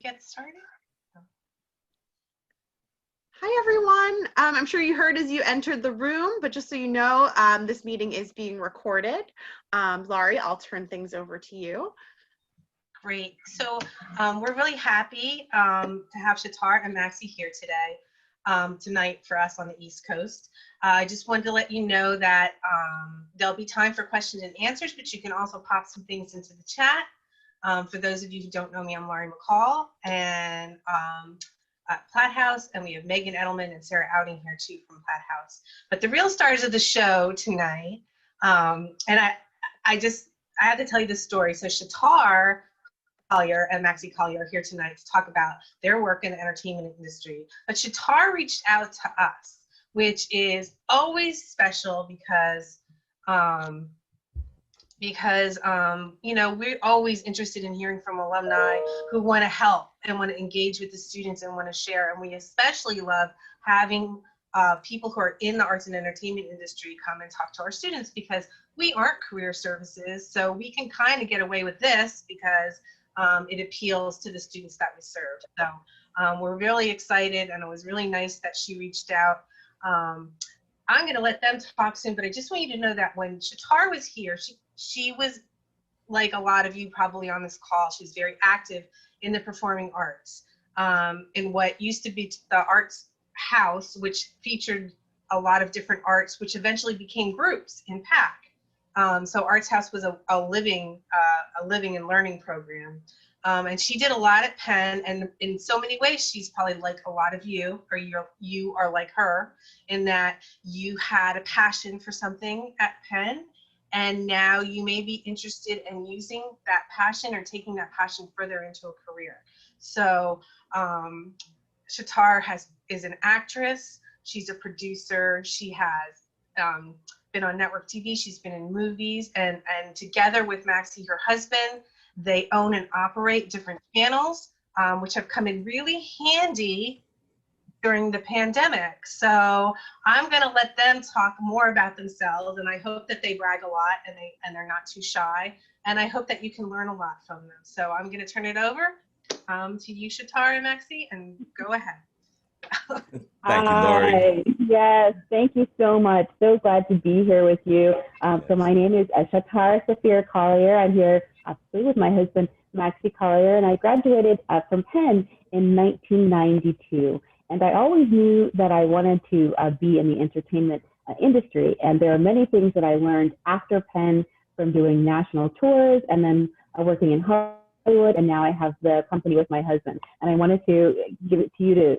Get started. Hi, everyone. I'm sure you heard as you entered the room, but just so you know, this meeting is being recorded. Laurie, I'll turn things over to you. Great. So we're really happy to have Schatar and Maxie here tonight for us on the East Coast. I just wanted to let you know that there'll be time for questions and answers, but you can also pop some things into the chat. For those of you who don't know me, I'm Laurie McCall and at Platt House, and we have Megan Edelman and Sarah Outing here too from Platt House. But the real stars of the show tonight, and I have to tell you this story. So Schatar Collier and Maxie Collier are here tonight to talk about their work in the entertainment industry. But Schatar reached out to us, which is always special because you know, we're always interested in hearing from alumni who want to help and want to engage with the students and want to share. And we especially love having people who are in the arts and entertainment industry come and talk to our students, because we aren't career services, so we can kind of get away with this because it appeals to the students that we serve. So we're really excited, and it was really nice that she reached out. I'm going to let them talk soon, but I just want you to know that when Schatar was here, she was, like a lot of you probably on this call, she's very active in the performing arts, in what used to be the Arts House, which featured a lot of different arts, which eventually became groups in PAC. So Arts House was a living and learning program. And she did a lot at Penn, and in so many ways, she's probably like a lot of you, or you are like her, in that you had a passion for something at Penn, and now you may be interested in using that passion or taking that passion further into a career. So Schatar is an actress, she's a producer, she has been on network TV, she's been in movies, and together with Maxie, her husband, they own and operate different channels, which have come in really handy during the pandemic. So I'm going to let them talk more about themselves, and I hope that they brag a lot and they're not too shy, and I hope that you can learn a lot from them. So I'm going to turn it over to you, Schatar and Maxie, and go ahead. Thank you, Laurie. Yes, thank you so much. So glad to be here with you. So my name is Schatar Sapphira Collier. I'm here obviously with my husband, Maxie Collier, and I graduated from Penn in 1992. And I always knew that I wanted to be in the entertainment industry. And there are many things that I learned after Penn from doing national tours and then working in Hollywood. And now I have the company with my husband. And I wanted to give it to you to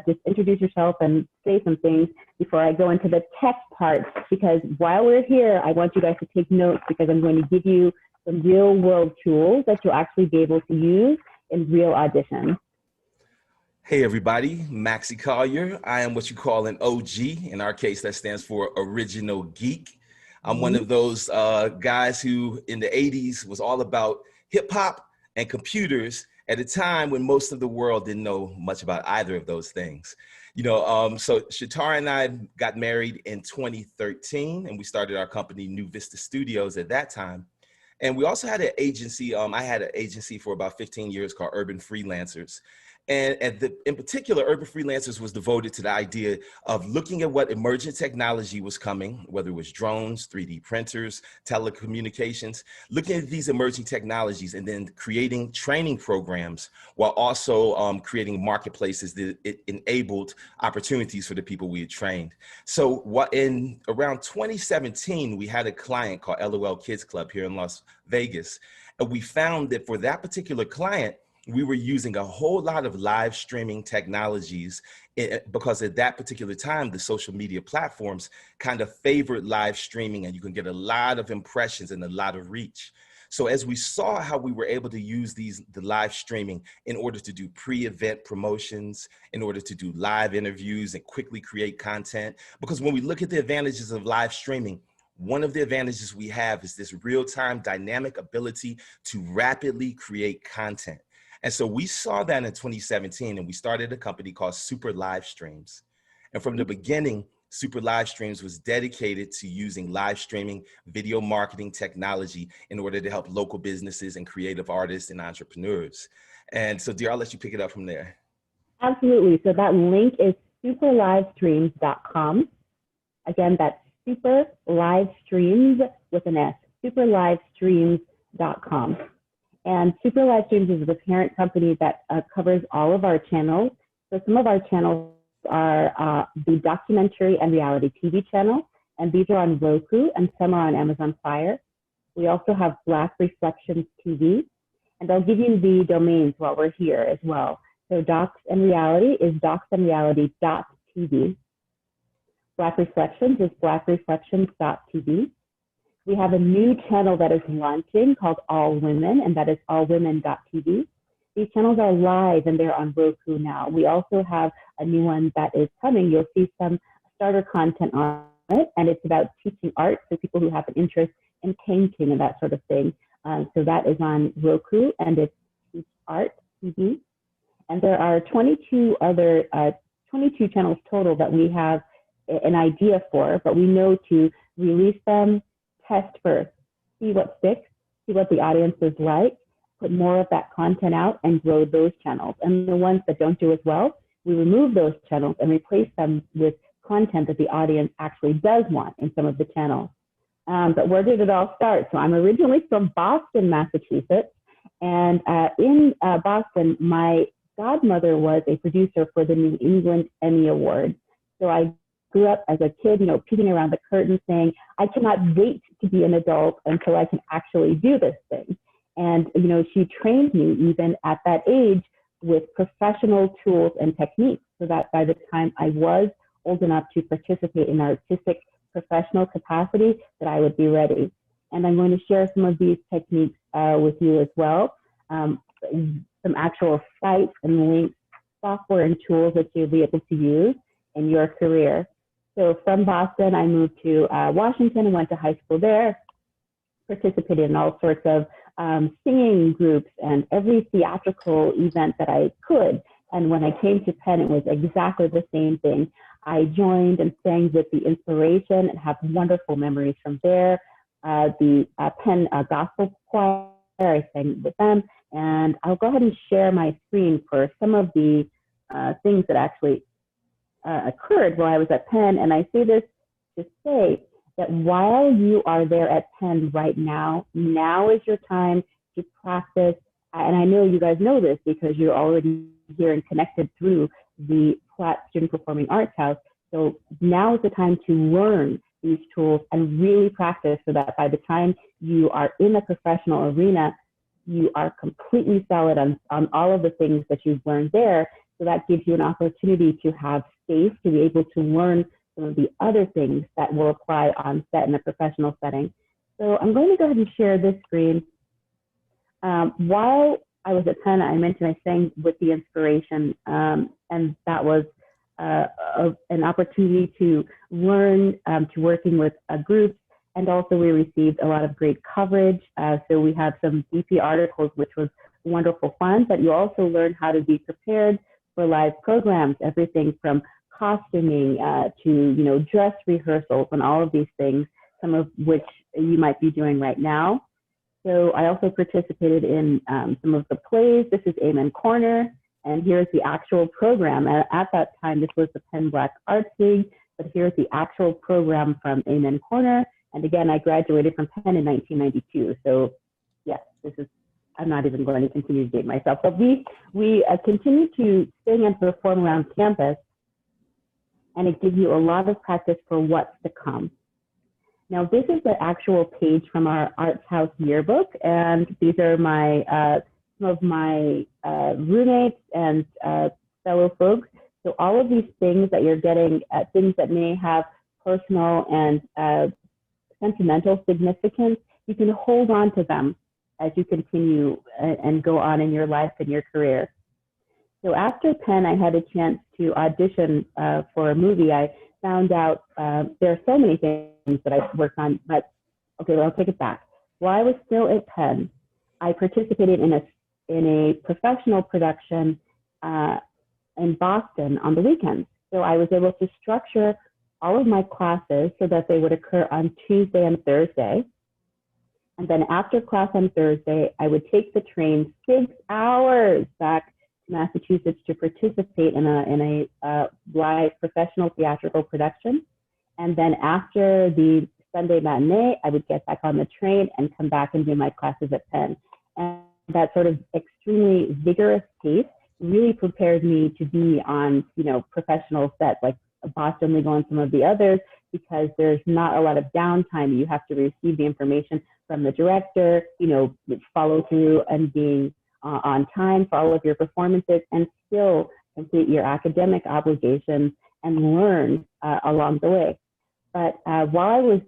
just introduce yourself and say some things before I go into the tech part, because while we're here, I want you guys to take notes, because I'm going to give you some real world tools that you'll actually be able to use in real auditions. Hey everybody, Maxie Collier. I am what you call an OG. In our case, that stands for Original Geek. I'm one of those guys who in the 80s was all about hip hop and computers at a time when most of the world didn't know much about either of those things. You know, so Schatar and I got married in 2013, and we started our company New Vista Studios at that time. And we also had an agency. I had an agency for about 15 years called Urban Freelancers. And in particular, Urban Freelancers was devoted to the idea of looking at what emergent technology was coming, whether it was drones, 3D printers, telecommunications, looking at these emerging technologies and then creating training programs while also creating marketplaces that it enabled opportunities for the people we had trained. So in around 2017, we had a client called LOL Kids Club here in Las Vegas. And we found that for that particular client, we were using a whole lot of live streaming technologies because at that particular time, the social media platforms kind of favored live streaming, and you can get a lot of impressions and a lot of reach. So as we saw how we were able to use the live streaming in order to do pre-event promotions, in order to do live interviews and quickly create content, because when we look at the advantages of live streaming, one of the advantages we have is this real-time dynamic ability to rapidly create content. And so we saw that in 2017, and we started a company called Super Livestreams. And from the beginning, Super Livestreams was dedicated to using live streaming video marketing technology in order to help local businesses and creative artists and entrepreneurs. And so, dear, I'll let you pick it up from there. Absolutely. So that link is superlivestreams.com. Again, that's superlivestreams with an S, superlivestreams.com. And Super Livestreams is the parent company that covers all of our channels. So some of our channels are the documentary and reality TV channel, and these are on Roku, and some are on Amazon Fire. We also have Black Reflections TV, and I'll give you the domains while we're here as well. So Docs and Reality is docsandreality.tv. Black Reflections is blackreflections.tv. We have a new channel that is launching called All Women, and that is allwomen.tv. These channels are live and they're on Roku now. We also have a new one that is coming. You'll see some starter content on it, and it's about teaching art, so people who have an interest in painting and that sort of thing. So that is on Roku, and it's Teach Art TV. And there are 22 channels total that we have an idea for, but we know to release them, test first, see what sticks, see what the audience is like, put more of that content out and grow those channels. And the ones that don't do as well, we remove those channels and replace them with content that the audience actually does want in some of the channels. But where did it all start? So I'm originally from Boston, Massachusetts. And in Boston, my godmother was a producer for the New England Emmy Award. So I grew up as a kid, peeking around the curtain saying, I cannot wait to be an adult until I can actually do this thing. And, she trained me even at that age with professional tools and techniques, so that by the time I was old enough to participate in artistic professional capacity, that I would be ready. And I'm going to share some of these techniques with you as well. Some actual sites and links, software and tools that you'll be able to use in your career. So from Boston, I moved to Washington and went to high school there, participated in all sorts of singing groups and every theatrical event that I could. And when I came to Penn, it was exactly the same thing. I joined and sang with the Inspiration and have wonderful memories from there. The Penn Gospel Choir, I sang with them. And I'll go ahead and share my screen for some of the things that actually occurred while I was at Penn. And I say this to say that while you are there at Penn right now, now is your time to practice. And I know you guys know this because you're already here and connected through the Platt Student Performing Arts House. So now is the time to learn these tools and really practice, so that by the time you are in a professional arena, you are completely solid on all of the things that you've learned there. So that gives you an opportunity to have space to be able to learn some of the other things that will apply on set in a professional setting. So I'm going to go ahead and share this screen. While I was at Penn, I mentioned I sang with the Inspiration, and that was an opportunity to learn to working with groups, and also we received a lot of great coverage. So we have some BP articles, which was wonderful fun, but you also learn how to be prepared for live programs, everything from costuming to dress rehearsals and all of these things, some of which you might be doing right now. So I also participated in some of the plays. This is Amen Corner, and here's the actual program. At that time, this was the Penn Black Arts League, but here's the actual program from Amen Corner. And again, I graduated from Penn in 1992. So yes, I'm not even going to continue to date myself, but we continue to sing and perform around campus, and it gives you a lot of practice for what's to come. Now, this is the actual page from our Arts House yearbook, and these are some of my roommates and fellow folks. So all of these things that you're getting, things that may have personal and sentimental significance, you can hold on to them as you continue and go on in your life and your career. So after Penn, I had a chance to audition for a movie. I found out there are so many things that I worked on, but okay, well, I'll take it back. While I was still at Penn, I participated in a professional production in Boston on the weekends. So I was able to structure all of my classes so that they would occur on Tuesday and Thursday. And then after class on Thursday, I would take the train 6 hours back to Massachusetts to participate in a live professional theatrical production. And then after the Sunday matinee, I would get back on the train and come back and do my classes at Penn. And that sort of extremely vigorous pace really prepared me to be on, professional sets like Boston Legal and some of the others, because there's not a lot of downtime. You have to receive the information from the director, follow through and being on time for all of your performances, and still complete your academic obligations and learn along the way. But while I was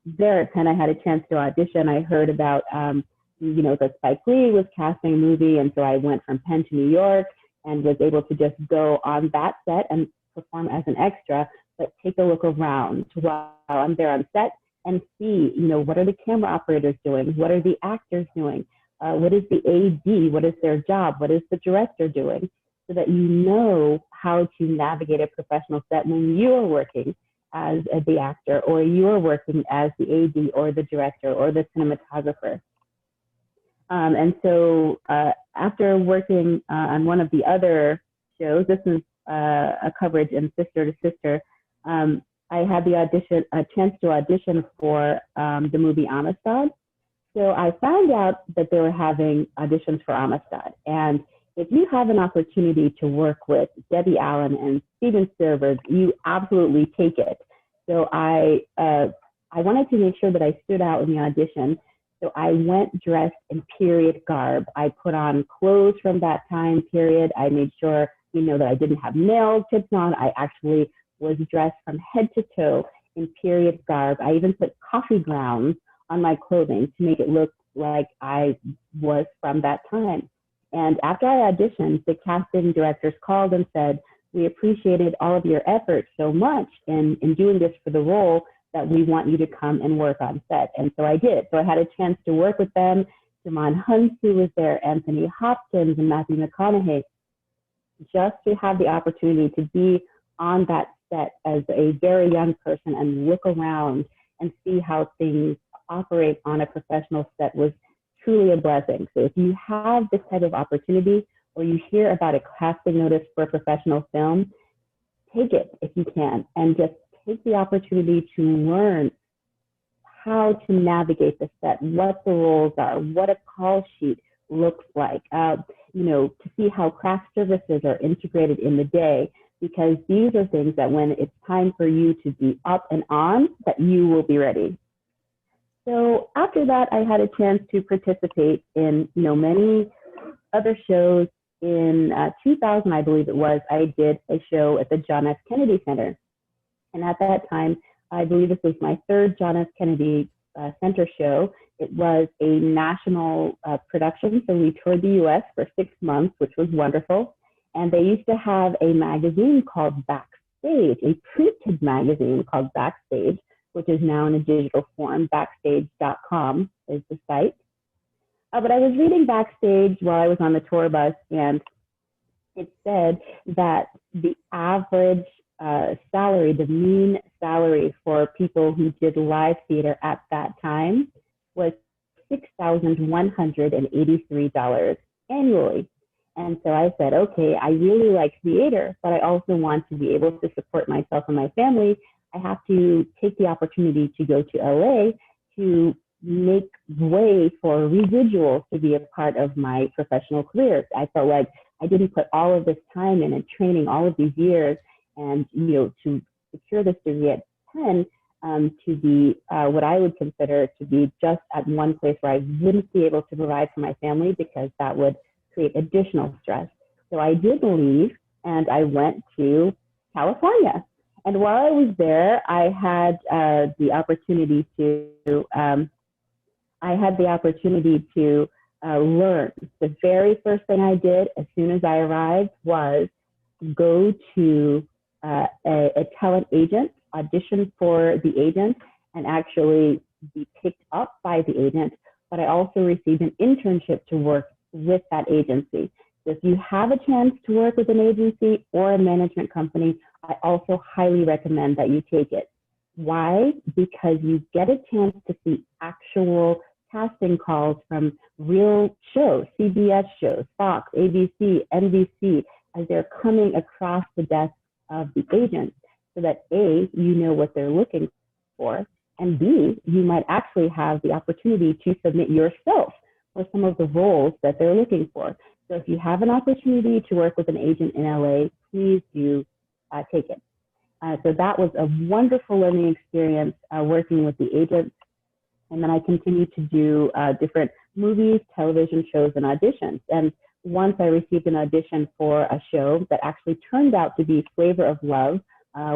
there at Penn, I had a chance to audition. I heard about, that Spike Lee was casting a movie, and so I went from Penn to New York and was able to just go on that set and perform as an extra, but take a look around while I'm there on set and see, what are the camera operators doing? What are the actors doing? What is the AD? What is their job? What is the director doing? So that you know how to navigate a professional set when you are working as the actor, or you are working as the AD or the director or the cinematographer. And so after working on one of the other shows, this is a coverage in Sister to Sister, I had a chance to audition for the movie Amistad. So I found out that they were having auditions for Amistad. And if you have an opportunity to work with Debbie Allen and Steven Spielberg, you absolutely take it. So I wanted to make sure that I stood out in the audition. So I went dressed in period garb. I put on clothes from that time period. I made sure, that I didn't have nail tips on. I actually was dressed from head to toe in period garb. I even put coffee grounds on my clothing to make it look like I was from that time. And after I auditioned, the casting directors called and said, "We appreciated all of your efforts so much in doing this for the role that we want you to come and work on set." And so I did. So I had a chance to work with them. Damon Hunsu was there, Anthony Hopkins and Matthew McConaughey, just to have the opportunity to be on that set as a very young person and look around and see how things operate on a professional set was truly a blessing. So if you have this type of opportunity, or you hear about a casting notice for a professional film, take it if you can, and just take the opportunity to learn how to navigate the set, what the roles are, what a call sheet looks like, to see how craft services are integrated in the day, because these are things that when it's time for you to be up and on, that you will be ready. So after that, I had a chance to participate in, many other shows. In 2000, I believe it was, I did a show at the John F. Kennedy Center. And at that time, I believe this was my third John F. Kennedy Center show. It was a national production, so we toured the US for 6 months, which was wonderful. And they used to have a magazine called Backstage, a printed magazine called Backstage, which is now in a digital form. Backstage.com is the site. But I was reading Backstage while I was on the tour bus, and it said that the average salary, the mean salary for people who did live theater at that time was $6,183 annually. And so I said, okay, I really like theater, but I also want to be able to support myself and my family. I have to take the opportunity to go to LA to make way for residuals to be a part of my professional career. I felt like I didn't put all of this time in and training all of these years and, to secure this degree at Penn, to be what I would consider to be just at one place where I wouldn't be able to provide for my family, because that would create additional stress. So I did leave and I went to California. And while I was there, I had the opportunity to learn. The very first thing I did as soon as I arrived was go to a talent agent, audition for the agent, and actually be picked up by the agent. But I also received an internship to work with that agency. So if you have a chance to work with an agency or a management company, I also highly recommend that you take it. Why? Because you get a chance to see actual casting calls from real shows, CBS shows, Fox, ABC, NBC, as they're coming across the desk of the agents, so that A, you know what they're looking for, and B, you might actually have the opportunity to submit yourself for some of the roles that they're looking for. So if you have an opportunity to work with an agent in LA, please do take it. So that was a wonderful learning experience working with the agents. And then I continued to do different movies, television shows, and auditions. And once I received an audition for a show that actually turned out to be Flavor of Love,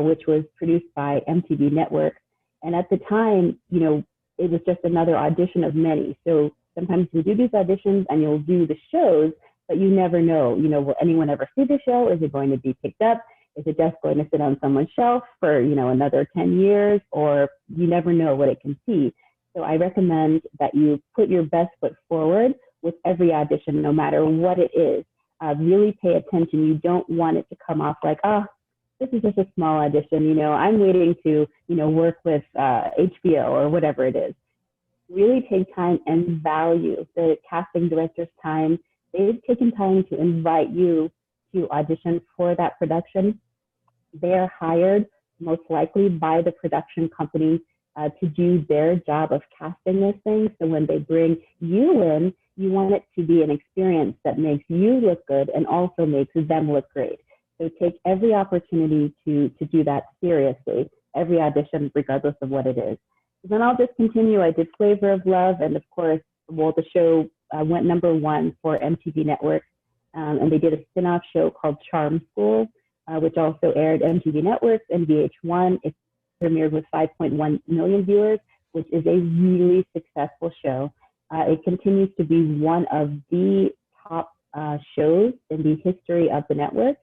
which was produced by MTV Network. And at the time, you know, it was just another audition of many. So sometimes you do these auditions and you'll do the shows, but you never know, you know, will anyone ever see the show? Is it going to be picked up? Is it just going to sit on someone's shelf for, you know, another 10 years? Or you never know what it can see. So I recommend that you put your best foot forward with every audition, no matter what it is. Really pay attention. You don't want it to come off like, oh, this is just a small audition, you know, I'm waiting to, you know, work with HBO or whatever it is. Really take time and value the casting director's time. They've taken time to invite you to audition for that production. They are hired most likely by the production company to do their job of casting those things. So when they bring you in, you want it to be an experience that makes you look good and also makes them look great. So take every opportunity to do that seriously, every audition, regardless of what it is. Then I'll just continue. I did Flavor of Love, and of course, well, the show went #1 for MTV Network, and they did a spin-off show called Charm School, which also aired MTV Networks and VH1. It premiered with 5.1 million viewers, which is a really successful show. It continues to be one of the top shows in the history of the network.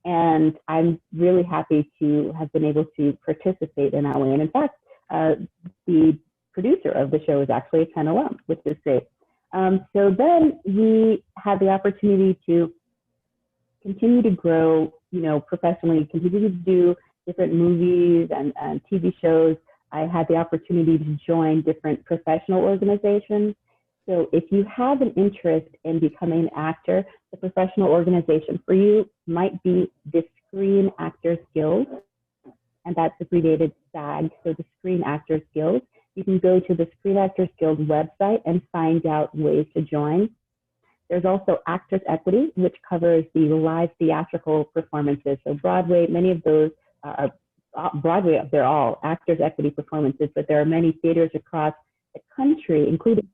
And I'm really happy to have been able to participate in that way. And in fact, the producer of the show is actually a Penn alum, which is great. So then we had the opportunity to continue to grow, you know, professionally, continue to do different movies and TV shows. I had the opportunity to join different professional organizations. So if you have an interest in becoming an actor, the professional organization for you might be the Screen Actors Guild, and that's abbreviated SAG, so the Screen Actors Guild. You can go to the Screen Actors Guild website and find out ways to join. There's also Actors Equity, which covers the live theatrical performances. So Broadway, many of those are Broadway, they're all Actors Equity performances, but there are many theaters across the country, including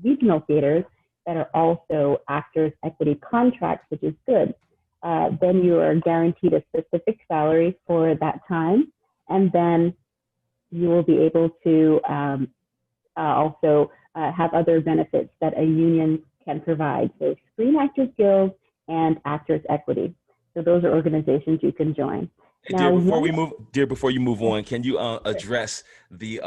regional theaters, that are also Actors Equity contracts, which is good. Then you are guaranteed a specific salary for that time, and then you will be able to also have other benefits that a union can provide. So Screen Actors Guild and Actors Equity. So those are organizations you can join. Now, before you move on, can you address the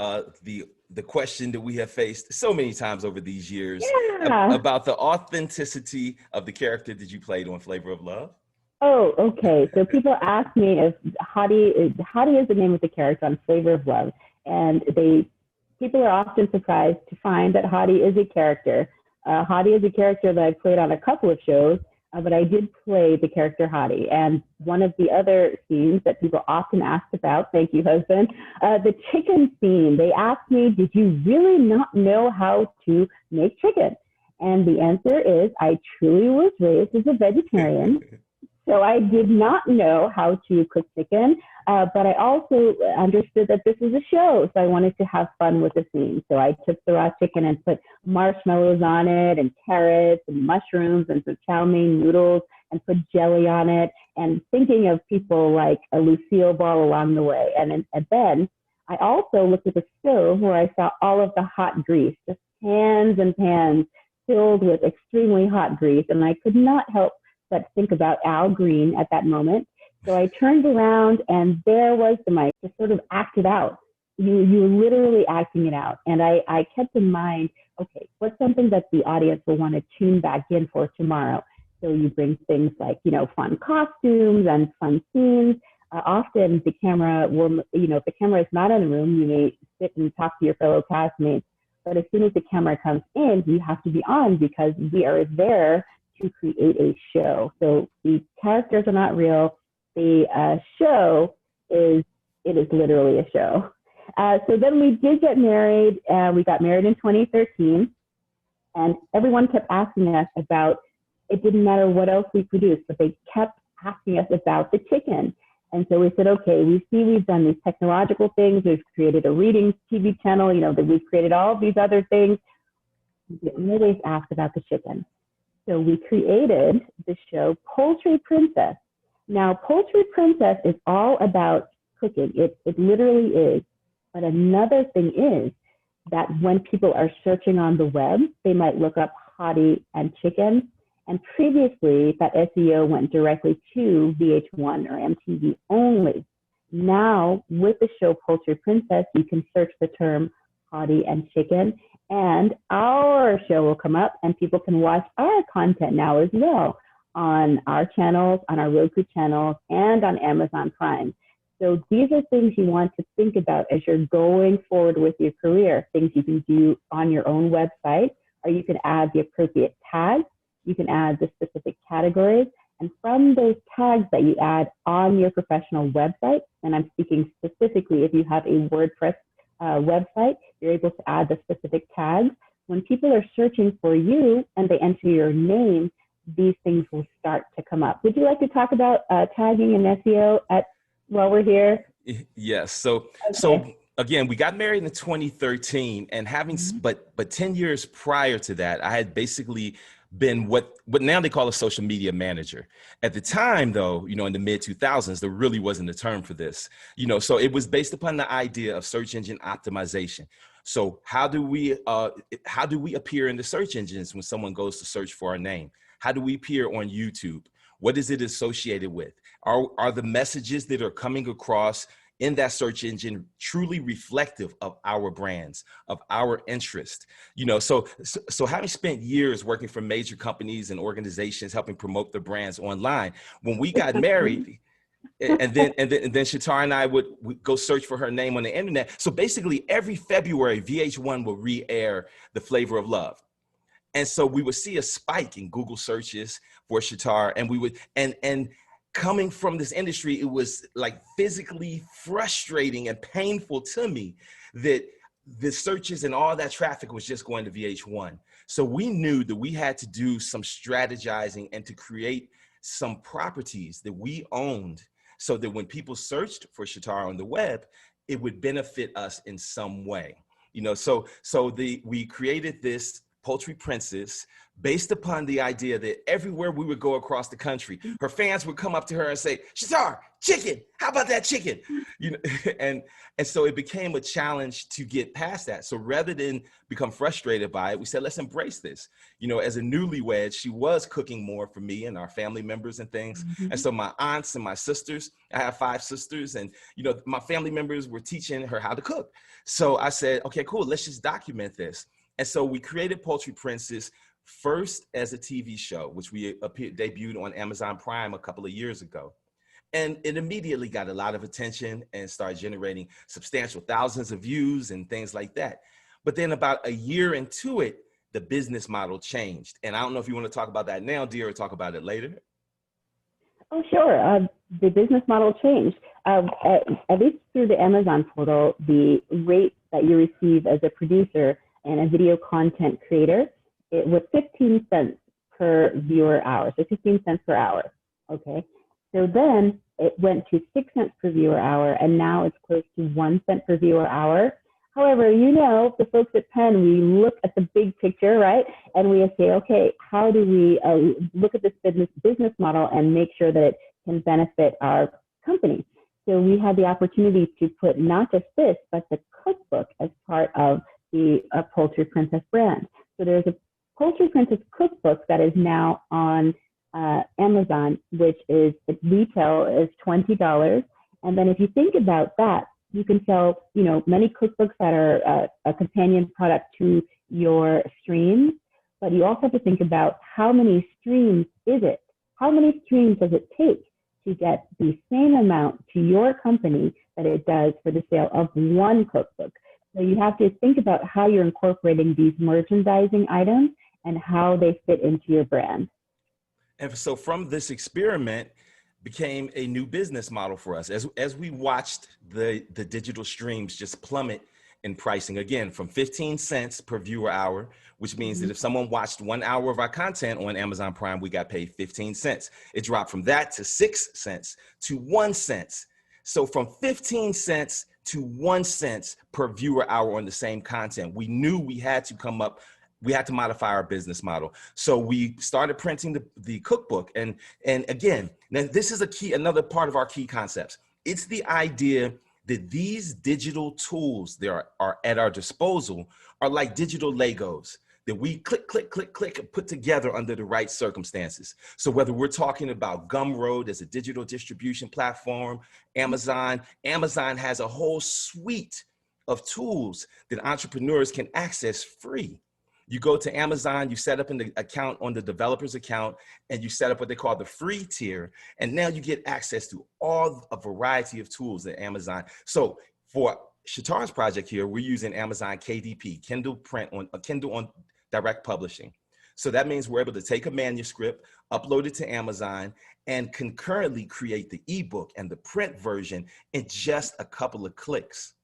question that we have faced so many times over these years about the authenticity of the character that you played on Flavor of Love? Oh, okay. So people ask me if Hadi is the name of the character on Flavor of Love, and people are often surprised to find that Hadi is a character. Hadi is a character that I played on a couple of shows, but I did play the character Hadi. And one of the other scenes that people often ask about, thank you, husband, the chicken scene. They asked me, did you really not know how to make chicken? And the answer is, I truly was raised as a vegetarian. So I did not know how to cook chicken, but I also understood that this was a show, so I wanted to have fun with the scene. So I took the raw chicken and put marshmallows on it, and carrots, and mushrooms, and some chow mein noodles, and put jelly on it, and thinking of people like a Lucille Ball along the way. And then I also looked at the stove where I saw all of the hot grease, just pans and pans filled with extremely hot grease, and I could not help but think about Al Green at that moment. So I turned around, and there was the mic, just sort of acted out. You were literally acting it out. And I kept in mind, okay, what's something that the audience will want to tune back in for tomorrow? So you bring things like, you know, fun costumes and fun scenes. Often the camera will, you know, if the camera is not in the room, you may sit and talk to your fellow castmates. but as soon as the camera comes in, you have to be on because we are there to create a show. So the characters are not real. The show is literally a show. So then we did get married. We got married in 2013, and everyone kept asking us about, it didn't matter what else we produced, but they kept asking us about the chicken. And so we said, okay, we see we've done these technological things. We've created a reading TV channel, you know, that we've created all of these other things. We always ask about the chicken. So we created the show Poultry Princess. Now, Poultry Princess is all about cooking. It literally is. But another thing is that when people are searching on the web, they might look up hottie and chicken. And previously, that SEO went directly to VH1 or MTV only. Now, with the show Poultry Princess, you can search the term hottie and chicken, and our show will come up, and people can watch our content now as well on our channels, on our Roku channels, and on Amazon Prime. So these are things you want to think about as you're going forward with your career, things you can do on your own website, or you can add the appropriate tags. You can add the specific categories, and from those tags that you add on your professional website, and I'm speaking specifically if you have a WordPress website, you're able to add the specific tags. When people are searching for you and they enter your name, these things will start to come up. Would you like to talk about tagging and SEO while we're here? Yes. So again, we got married in 2013, and having but 10 years prior to that, I had basically been what now they call a social media manager. At the time, though, you know, in the mid 2000s, there really wasn't a term for this, you know, so it was based upon the idea of search engine optimization. So how do we appear in the search engines when someone goes to search for our name? How do we appear on YouTube? What is it associated with? Are the messages that are coming across in that search engine truly reflective of our brands, of our interest? You know, so having spent years working for major companies and organizations helping promote their brands online, when we got married, and then Schatar and I would go search for her name on the internet. So basically every February, VH1 will re-air The Flavor of Love. And so we would see a spike in Google searches for Schatar, and we would, and coming from this industry, it was like physically frustrating and painful to me that the searches and all that traffic was just going to VH1. So we knew that we had to do some strategizing and to create some properties that we owned so that when people searched for Schatar on the web, it would benefit us in some way. You know, so we created this Poultry Princess based upon the idea that everywhere we would go across the country, her fans would come up to her and say, Schatar, chicken, how about that chicken? You know, and so it became a challenge to get past that. So rather than become frustrated by it, we said, let's embrace this. You know, as a newlywed, she was cooking more for me and our family members and things. And so my aunts and my sisters, I have 5 sisters, and, you know, my family members were teaching her how to cook. So I said, okay, cool, let's just document this. And so we created Poultry Princess first as a TV show, which we debuted on Amazon Prime a couple of years ago. And it immediately got a lot of attention and started generating substantial thousands of views and things like that. But then about a year into it, the business model changed. And I don't know if you want to talk about that now, dear, or talk about it later. Oh, sure. The business model changed. At least through the Amazon portal, the rate that you receive as a producer and a video content creator, it was 15 cents per viewer hour, so 15 cents per hour, okay? So then it went to 6 cents per viewer hour, and now it's close to 1 cent per viewer hour. However, you know, the folks at Penn, we look at the big picture, right? And we say, okay, how do we look at this business model and make sure that it can benefit our company? So we had the opportunity to put not just this, but the cookbook as part of the Poultry Princess brand. So there's a Poultry Princess cookbook that is now on Amazon, which is retail is $20. And then if you think about that, you can sell, you know, many cookbooks that are a companion product to your streams, but you also have to think about how many streams is it? How many streams does it take to get the same amount to your company that it does for the sale of one cookbook? So you have to think about how you're incorporating these merchandising items and how they fit into your brand. And so from this experiment became a new business model for us. As we watched the digital streams just plummet in pricing, again, from 15 cents per viewer hour, which means that if someone watched 1 hour of our content on Amazon Prime, we got paid 15 cents. It dropped from that to 6 cents to 1 cent. So from 15 cents to 1 cent per viewer hour on the same content, we knew we had to modify our business model. So we started printing the cookbook. And again, now this is another part of our key concepts. It's the idea that these digital tools that are at our disposal are like digital Legos that we click, click, click, click, and put together under the right circumstances. So whether we're talking about Gumroad as a digital distribution platform, Amazon has a whole suite of tools that entrepreneurs can access free. You go to Amazon, you set up an account on the developer's account, and you set up what they call the free tier. And now you get access to a variety of tools at Amazon. So for Schatar's project here, we're using Amazon KDP, Kindle on direct publishing. So that means we're able to take a manuscript, upload it to Amazon, and concurrently create the ebook and the print version in just a couple of clicks.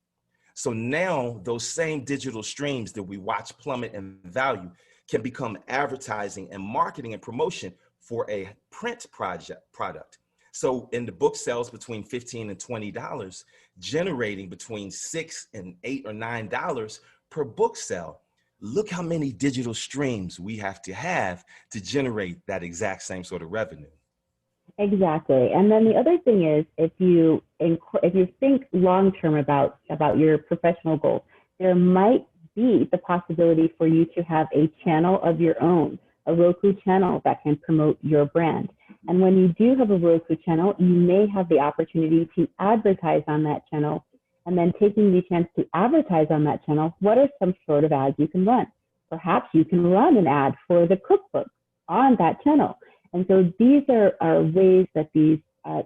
So now those same digital streams that we watch plummet in value can become advertising and marketing and promotion for a print product. So in the book sells between $15 and $20, generating between $6 and $8 or $9 per book sale. Look how many digital streams we have to generate that exact same sort of revenue. Exactly. And then the other thing is, if you think long-term about your professional goals, there might be the possibility for you to have a channel of your own, a Roku channel that can promote your brand. And when you do have a Roku channel, you may have the opportunity to advertise on that channel. And then taking the chance to advertise on that channel, what are some sort of ads you can run? Perhaps you can run an ad for the cookbook on that channel. And so these are ways that these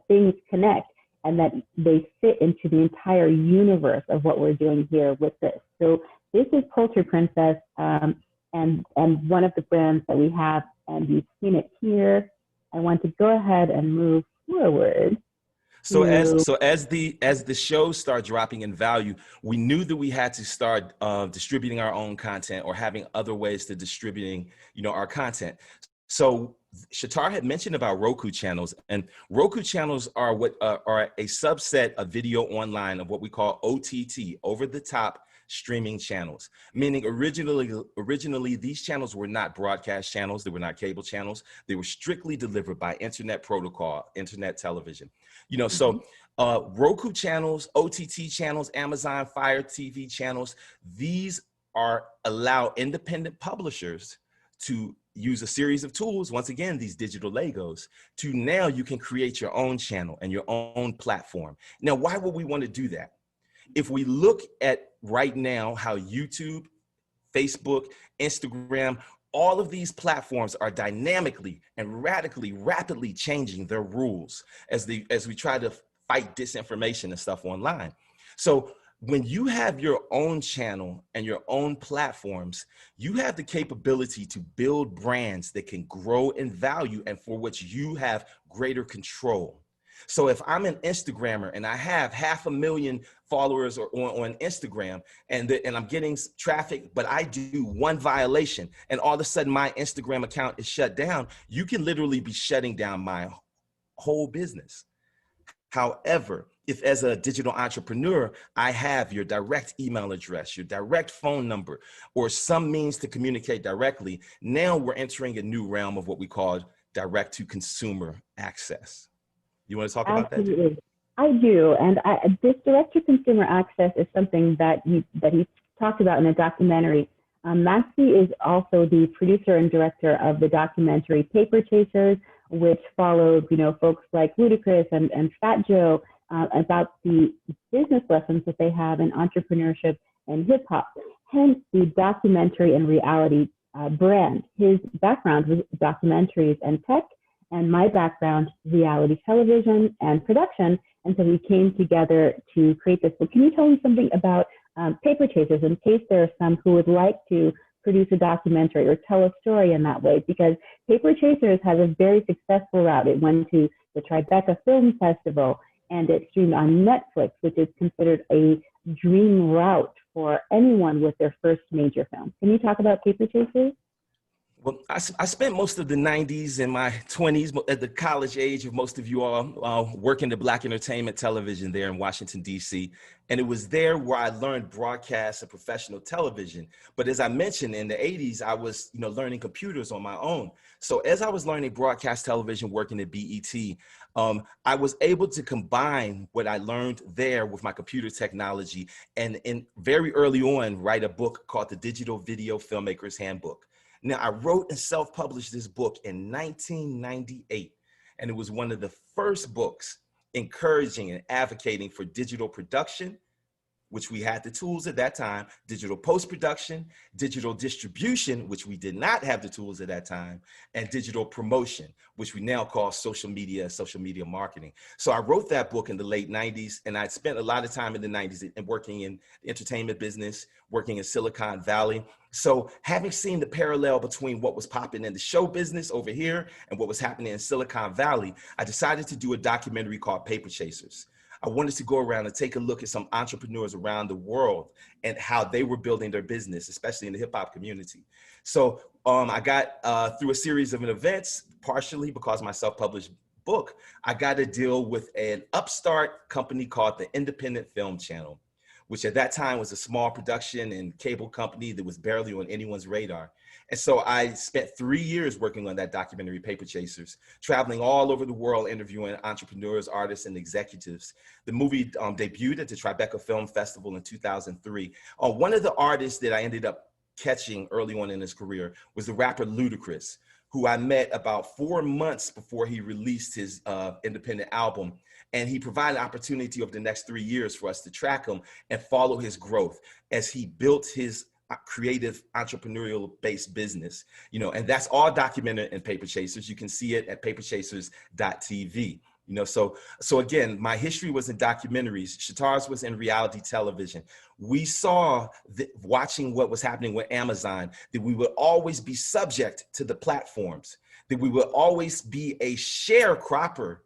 things connect and that they fit into the entire universe of what we're doing here with this. So this is Culture Princess and one of the brands that we have, and you've seen it here. I want to go ahead and move forward. So as the shows start dropping in value, we knew that we had to start distributing our own content or having other ways to distributing, our content. So Schatar had mentioned about Roku channels, and Roku channels are are a subset of video online of what we call OTT, over the top streaming channels, meaning originally these channels were not broadcast channels. They were not cable channels. They were strictly delivered by internet protocol, internet television. So Roku channels, OTT channels, Amazon Fire TV channels, these allow independent publishers to use a series of tools, once again, these digital Legos, to now you can create your own channel and your own platform. Now, why would we want to do that? If we look at right now how YouTube, Facebook, Instagram, all of these platforms are dynamically and rapidly changing their rules as we try to fight disinformation and stuff online. So when you have your own channel and your own platforms, you have the capability to build brands that can grow in value and for which you have greater control. So if I'm an Instagrammer and I have 500,000 followers on Instagram and I'm getting traffic, but I do one violation and all of a sudden my Instagram account is shut down, you can literally be shutting down my whole business. However, if as a digital entrepreneur, I have your direct email address, your direct phone number, or some means to communicate directly, now we're entering a new realm of what we call direct to consumer access. You want to talk about that? Absolutely. I do. And this direct to consumer access is something that he talked about in a documentary. Maxie is also the producer and director of the documentary Paper Chasers, which followed, folks like Ludacris and Fat Joe about the business lessons that they have in entrepreneurship and hip hop. Hence the documentary and reality brand. His background was documentaries and tech, and my background, reality television and production. And so we came together to create this. But can you tell me something about paper chasers in case there are some who would like to produce a documentary or tell a story in that way, because Paper Chasers has a very successful route. It went to the Tribeca Film Festival and it streamed on Netflix, which is considered a dream route for anyone with their first major film. Can you talk about Paper Chasers? Well, I spent most of the 90s and my 20s at the college age of most of you all working the Black entertainment television there in Washington, D.C. And it was there where I learned broadcast and professional television. But as I mentioned, in the 80s, I was learning computers on my own. So as I was learning broadcast television, working at BET, I was able to combine what I learned there with my computer technology and very early on write a book called The Digital Video Filmmaker's Handbook. Now, I wrote and self-published this book in 1998, and it was one of the first books encouraging and advocating for digital production, which we had the tools at that time, digital post-production, digital distribution, which we did not have the tools at that time, and digital promotion, which we now call social media marketing. So I wrote that book in the late 90s, and I spent a lot of time in the 90s and working in the entertainment business, working in Silicon Valley. So having seen the parallel between what was popping in the show business over here and what was happening in Silicon Valley, I decided to do a documentary called Paper Chasers. I wanted to go around and take a look at some entrepreneurs around the world and how they were building their business, especially in the hip hop community. So I got through a series of events, partially because of my self-published book, I got to deal with an upstart company called the Independent Film Channel, which at that time was a small production and cable company that was barely on anyone's radar. And so I spent 3 years working on that documentary, Paper Chasers, traveling all over the world, interviewing entrepreneurs, artists, and executives. The movie debuted at the Tribeca Film Festival in 2003. One of the artists that I ended up catching early on in his career was the rapper Ludacris, who I met about 4 months before he released his independent album. And he provided an opportunity over the next 3 years for us to track him and follow his growth as he built his creative entrepreneurial based business, and that's all documented in Paper Chasers. You can see it at paperchasers.tv. So again, my history was in documentaries. Schatar's was in reality television. We saw watching what was happening with Amazon, that we would always be subject to the platforms, that we would always be a sharecropper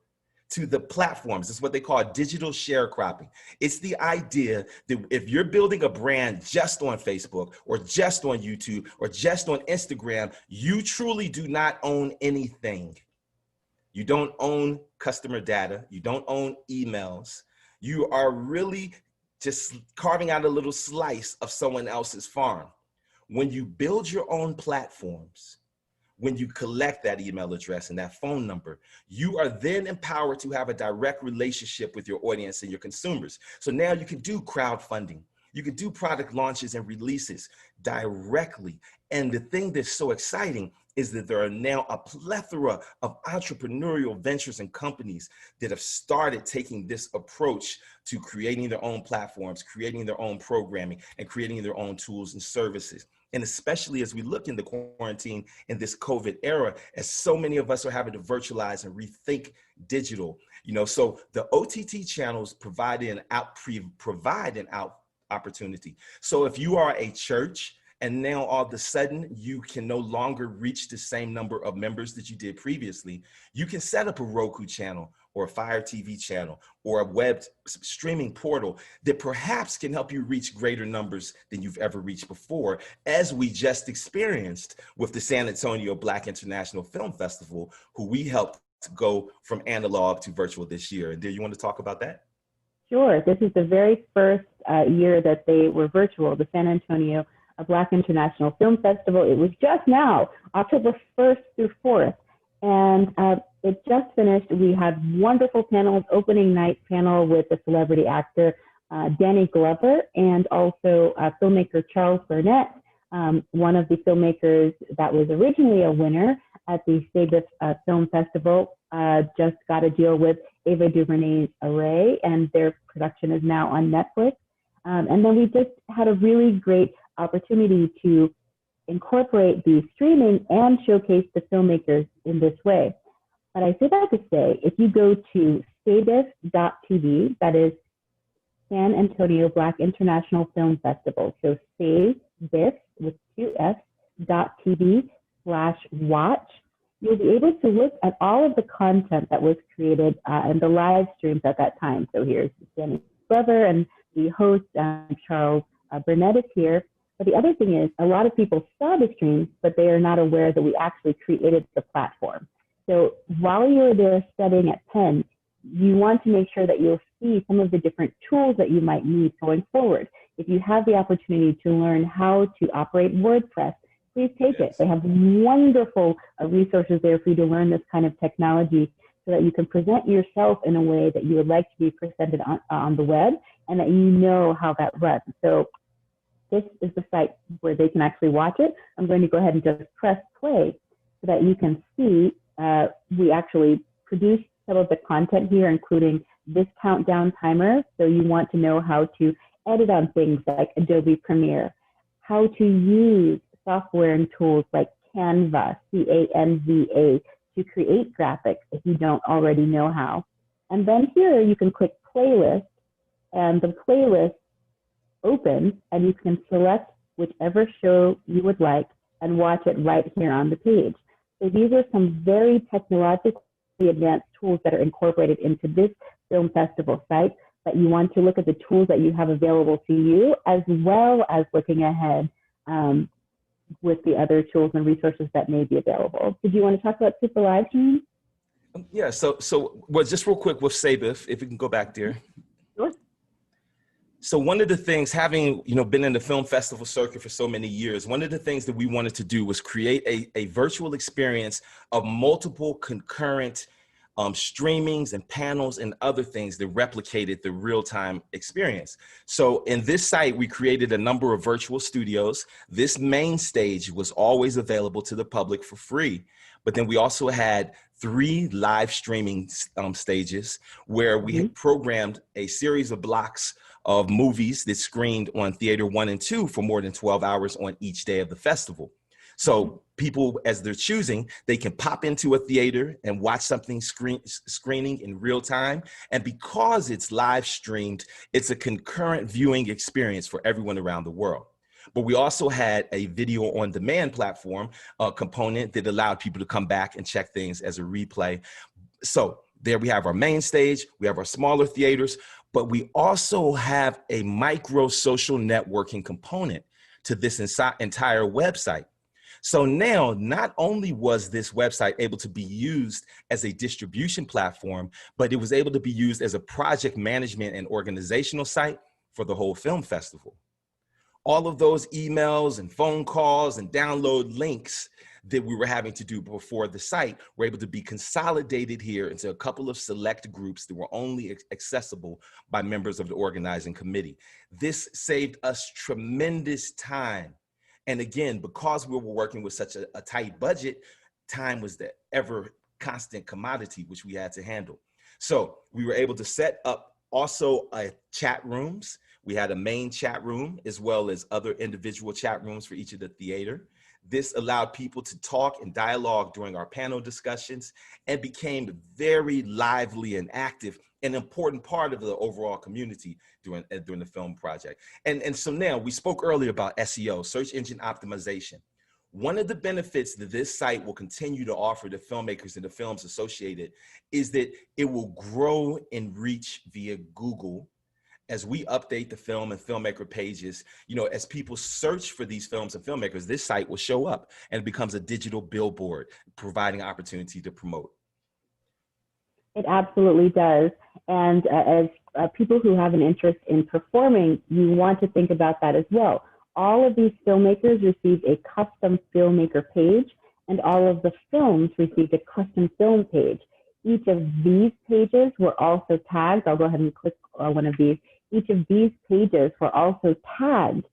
to the platforms. It's what they call digital sharecropping. It's the idea that if you're building a brand just on Facebook or just on YouTube or just on Instagram, you truly do not own anything. You don't own customer data. You don't own emails. You are really just carving out a little slice of someone else's farm. When you build your own platforms, when you collect that email address and that phone number, you are then empowered to have a direct relationship with your audience and your consumers. So now you can do crowdfunding. You can do product launches and releases directly. And the thing that's so exciting is that there are now a plethora of entrepreneurial ventures and companies that have started taking this approach to creating their own platforms, creating their own programming, and creating their own tools and services. And especially as we look in the quarantine in this COVID era, as so many of us are having to virtualize and rethink digital, so the OTT channels provide an out opportunity. So if you are a church and now all of a sudden you can no longer reach the same number of members that you did previously, you can set up a Roku channel or a Fire TV channel or a web streaming portal that perhaps can help you reach greater numbers than you've ever reached before, as we just experienced with the San Antonio Black International Film Festival, who we helped to go from analog to virtual this year. And do you want to talk about that? Sure. This is the very first year that they were virtual, the San Antonio Black International Film Festival. It was just now, October 1st through 4th. And it just finished. We had wonderful panels, opening night panel with the celebrity actor, Danny Glover, and also filmmaker Charles Burnett, one of the filmmakers that was originally a winner at the Sabbath Film Festival, just got a deal with Ava DuVernay's Array, and their production is now on Netflix. And then we just had a really great opportunity to incorporate the streaming and showcase the filmmakers in this way. But I say that to say, if you go to sabbath.tv, that is San Antonio Black International Film Festival. So save this with 2s.tv/watch. You'll be able to look at all of the content that was created and the live streams at that time. So here's Danny's brother and the host, Charles Burnett is here. But the other thing is, a lot of people saw the streams, but they are not aware that we actually created the platform. So while you're there studying at Penn, you want to make sure that you'll see some of the different tools that you might need going forward. If you have the opportunity to learn how to operate WordPress, please take it. They have wonderful resources there for you to learn this kind of technology so that you can present yourself in a way that you would like to be presented on the web and that you know how that runs. So this is the site where they can actually watch it. I'm going to go ahead and just press play so that you can see we actually produce some of the content here, including this countdown timer. So you want to know how to edit on things like Adobe Premiere, how to use software and tools like Canva, C-A-N-V-A, to create graphics if you don't already know how. And then here you can click playlist, and the playlist opens, and you can select whichever show you would like and watch it right here on the page. So these are some very technologically advanced tools that are incorporated into this film festival site, but you want to look at the tools that you have available to you, as well as looking ahead with the other tools and resources that may be available. Did you want to talk about Super Live Stream? Yeah, so well, just real quick with Sabif, if we can go back there. Sure. So one of the things, having been in the film festival circuit for so many years, one of the things that we wanted to do was create a virtual experience of multiple concurrent streamings and panels and other things that replicated the real-time experience. So in this site, we created a number of virtual studios. This main stage was always available to the public for free. But then we also had 3 live streaming stages where we had programmed a series of blocks of movies that screened on Theater 1 and 2 for more than 12 hours on each day of the festival. So people, as they're choosing, they can pop into a theater and watch something screening in real time. And because it's live streamed, it's a concurrent viewing experience for everyone around the world. But we also had a video on demand platform component that allowed people to come back and check things as a replay. So there we have our main stage, we have our smaller theaters, but we also have a micro social networking component to this entire website. So now, not only was this website able to be used as a distribution platform, but it was able to be used as a project management and organizational site for the whole film festival. All of those emails and phone calls and download links that we were having to do before the site were able to be consolidated here into a couple of select groups that were only accessible by members of the organizing committee. This saved us tremendous time. And again, because we were working with such a tight budget, time was the ever constant commodity which we had to handle. So we were able to set up also chat rooms. We had a main chat room as well as other individual chat rooms for each of the theater. This allowed people to talk and dialogue during our panel discussions and became very lively and active, an important part of the overall community during the film project. And so now, we spoke earlier about SEO, search engine optimization. One of the benefits that this site will continue to offer to filmmakers and the films associated is that it will grow in reach via Google as we update the film and filmmaker pages. As people search for these films and filmmakers, this site will show up and it becomes a digital billboard, providing opportunity to promote. It absolutely does. And as people who have an interest in performing, you want to think about that as well. All of these filmmakers received a custom filmmaker page, and all of the films received a custom film page. Each of these pages were also tagged. I'll go ahead and click one of these. Each of these pages were also tagged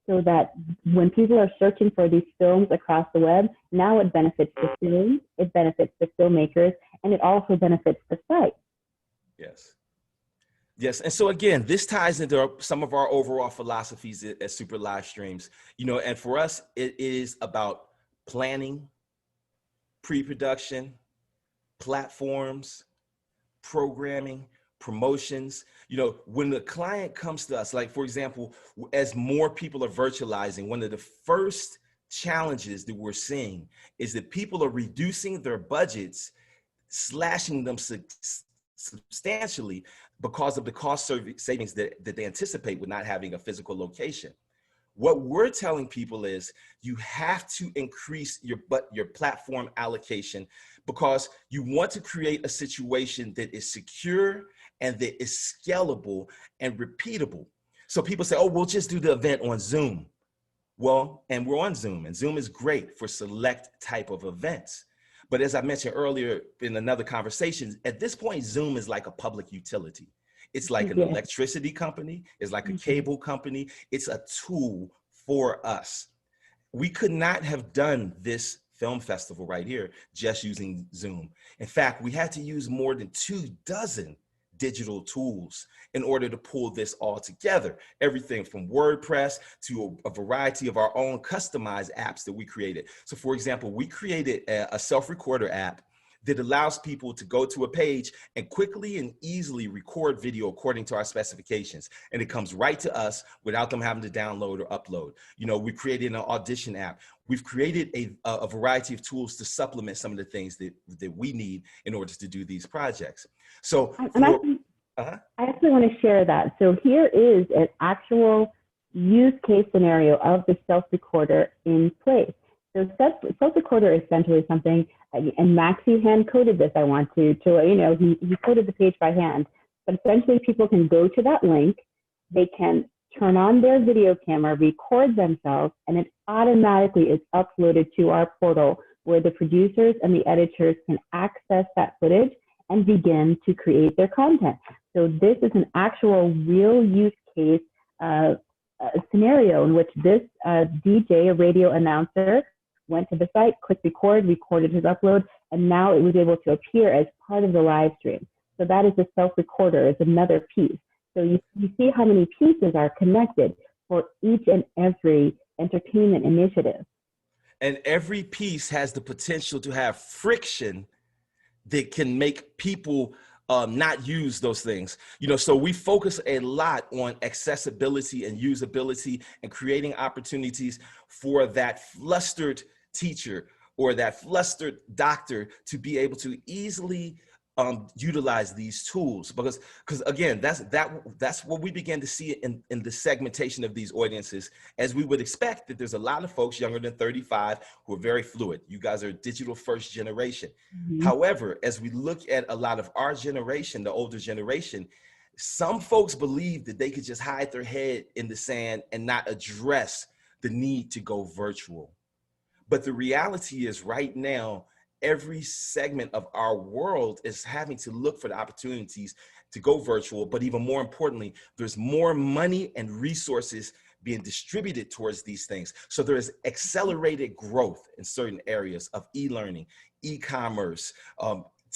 so that when people are searching for these films across the web, now it benefits the films, it benefits the filmmakers, and it also benefits the site. Yes. Yes, and so again, this ties into some of our overall philosophies at Super Live Streams. And for us, it is about planning, pre-production, platforms, programming, promotions. You know, when the client comes to us, like for example, as more people are virtualizing, one of the first challenges that we're seeing is that people are reducing their budgets, slashing them substantially because of the cost savings that they anticipate with not having a physical location. What we're telling people is you have to increase your platform allocation because you want to create a situation that is secure and that is scalable and repeatable. So people say, oh, we'll just do the event on Zoom. Well, and we're on Zoom, and Zoom is great for select type of events. But as I mentioned earlier in another conversation, at this point, Zoom is like a public utility. It's like an electricity company. It's like a cable company. It's a tool for us. We could not have done this film festival right here just using Zoom. In fact, we had to use more than 24 digital tools in order to pull this all together. Everything from WordPress to a variety of our own customized apps that we created. So for example, we created a self-recorder app that allows people to go to a page and quickly and easily record video according to our specifications. And it comes right to us without them having to download or upload. You know, we created an audition app. We've created a variety of tools to supplement some of the things that we need in order to do these projects. So I actually want to share that. So here is an actual use case scenario of the self-recorder in place. So self-recorder is essentially something, and Maxie hand coded this. I want to you know, he coded the page by hand. But essentially, people can go to that link, they can turn on their video camera, record themselves, and it automatically is uploaded to our portal where the producers and the editors can access that footage and begin to create their content. So this is an actual real use case scenario in which this DJ, a radio announcer, went to the site, clicked record, recorded his upload, and now it was able to appear as part of the live stream. So that is the self-recorder, is another piece. So you see how many pieces are connected for each and every entertainment initiative. And every piece has the potential to have friction that can make people not use those things. You know, so we focus a lot on accessibility and usability and creating opportunities for that flustered teacher or that flustered doctor to be able to easily utilize these tools, because again, that's what we began to see in the segmentation of these audiences, as we would expect that there's a lot of folks younger than 35 who are very fluid. You guys are digital first generation. However, as we look at a lot of our generation, the older generation, some folks believe that they could just hide their head in the sand and not address the need to go virtual. But the reality is right now, every segment of our world is having to look for the opportunities to go virtual, but even more importantly, there's more money and resources being distributed towards these things. So there is accelerated growth in certain areas of e-learning, e-commerce,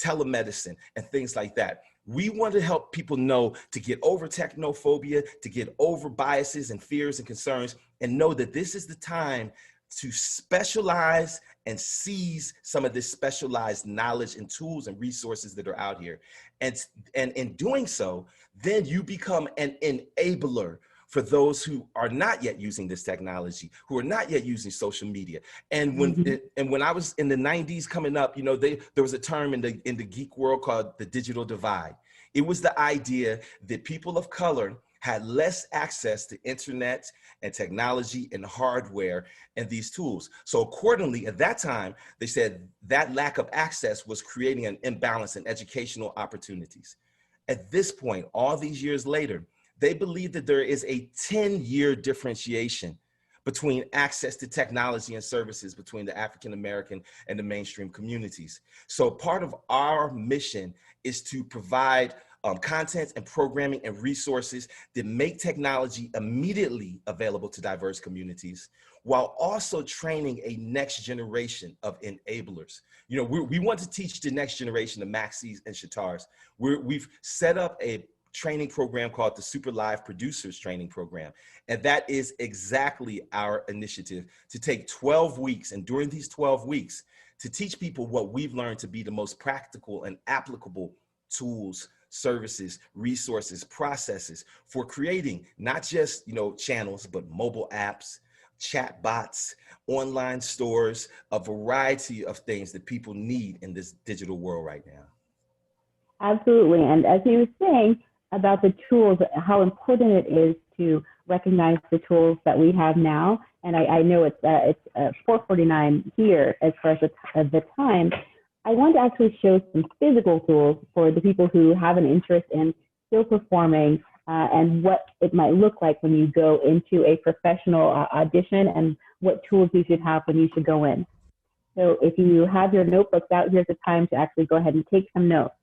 telemedicine, and things like that. We want to help people know to get over technophobia, to get over biases and fears and concerns, and know that this is the time to specialize and seize some of this specialized knowledge and tools and resources that are out here. And in doing so, then you become an enabler for those who are not yet using this technology, who are not yet using social media. And when I was in the 90s coming up, you know, there was a term in the geek world called the digital divide. It was the idea that people of color had less access to internet and technology and hardware and these tools. So accordingly, at that time, they said that lack of access was creating an imbalance in educational opportunities. At this point, all these years later, they believe that there is a 10-year differentiation between access to technology and services between the African-American and the mainstream communities. So part of our mission is to provide content and programming and resources that make technology immediately available to diverse communities, while also training a next generation of enablers. You know, we want to teach the next generation of Maxies and Schatars. We've set up a training program called the Super Live Producers Training Program. And that is exactly our initiative, to take 12 weeks, and during these 12 weeks, to teach people what we've learned to be the most practical and applicable tools services, resources, processes for creating not just, channels, but mobile apps, chat bots, online stores, a variety of things that people need in this digital world right now. Absolutely. And as he was saying about the tools, how important it is to recognize the tools that we have now. And I know it's 4:49 here as far as the time. I want to actually show some physical tools for the people who have an interest in still performing and what it might look like when you go into a professional audition and what tools you should have when you should go in. So if you have your notebooks out, here's the time to actually go ahead and take some notes.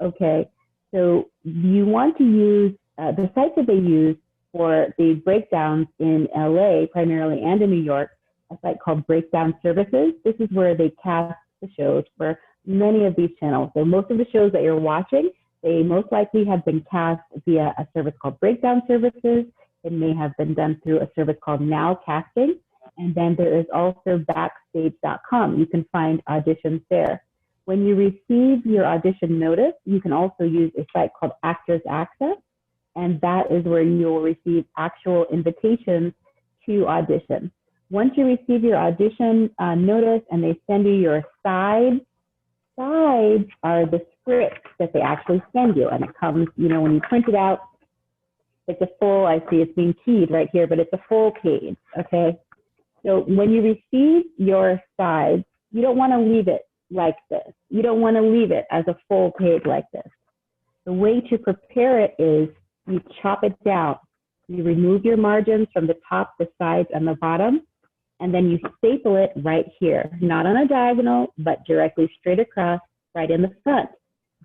Okay, so you want to use the sites that they use for the breakdowns in LA primarily and in New York, a site called Breakdown Services. This is where they cast the shows for many of these channels. So most of the shows that you're watching, they most likely have been cast via a service called Breakdown Services. It may have been done through a service called Now Casting. And then there is also backstage.com. You can find auditions there. When you receive your audition notice, you can also use a site called Actors Access, and that is where you will receive actual invitations to audition. Once you receive your audition notice and they send you your sides are the scripts that they actually send you, and it comes, when you print it out, it's a full, I see it's being keyed right here, but it's a full page, okay? So when you receive your sides, you don't want to leave it like this. You don't want to leave it as a full page like this. The way to prepare it is you chop it down. You remove your margins from the top, the sides, and the bottom, and then you staple it right here, not on a diagonal, but directly straight across right in the front.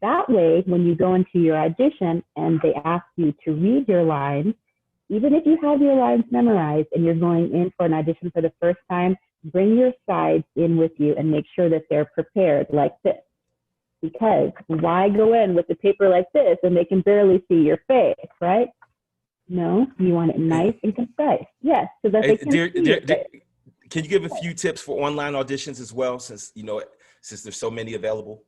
That way, when you go into your audition and they ask you to read your lines, even if you have your lines memorized and you're going in for an audition for the first time, bring your sides in with you and make sure that they're prepared like this. Because why go in with the paper like this and they can barely see your face, right? No, you want it nice and concise. Yes, so that they can see it. Can you give a few tips for online auditions as well, since there's so many available?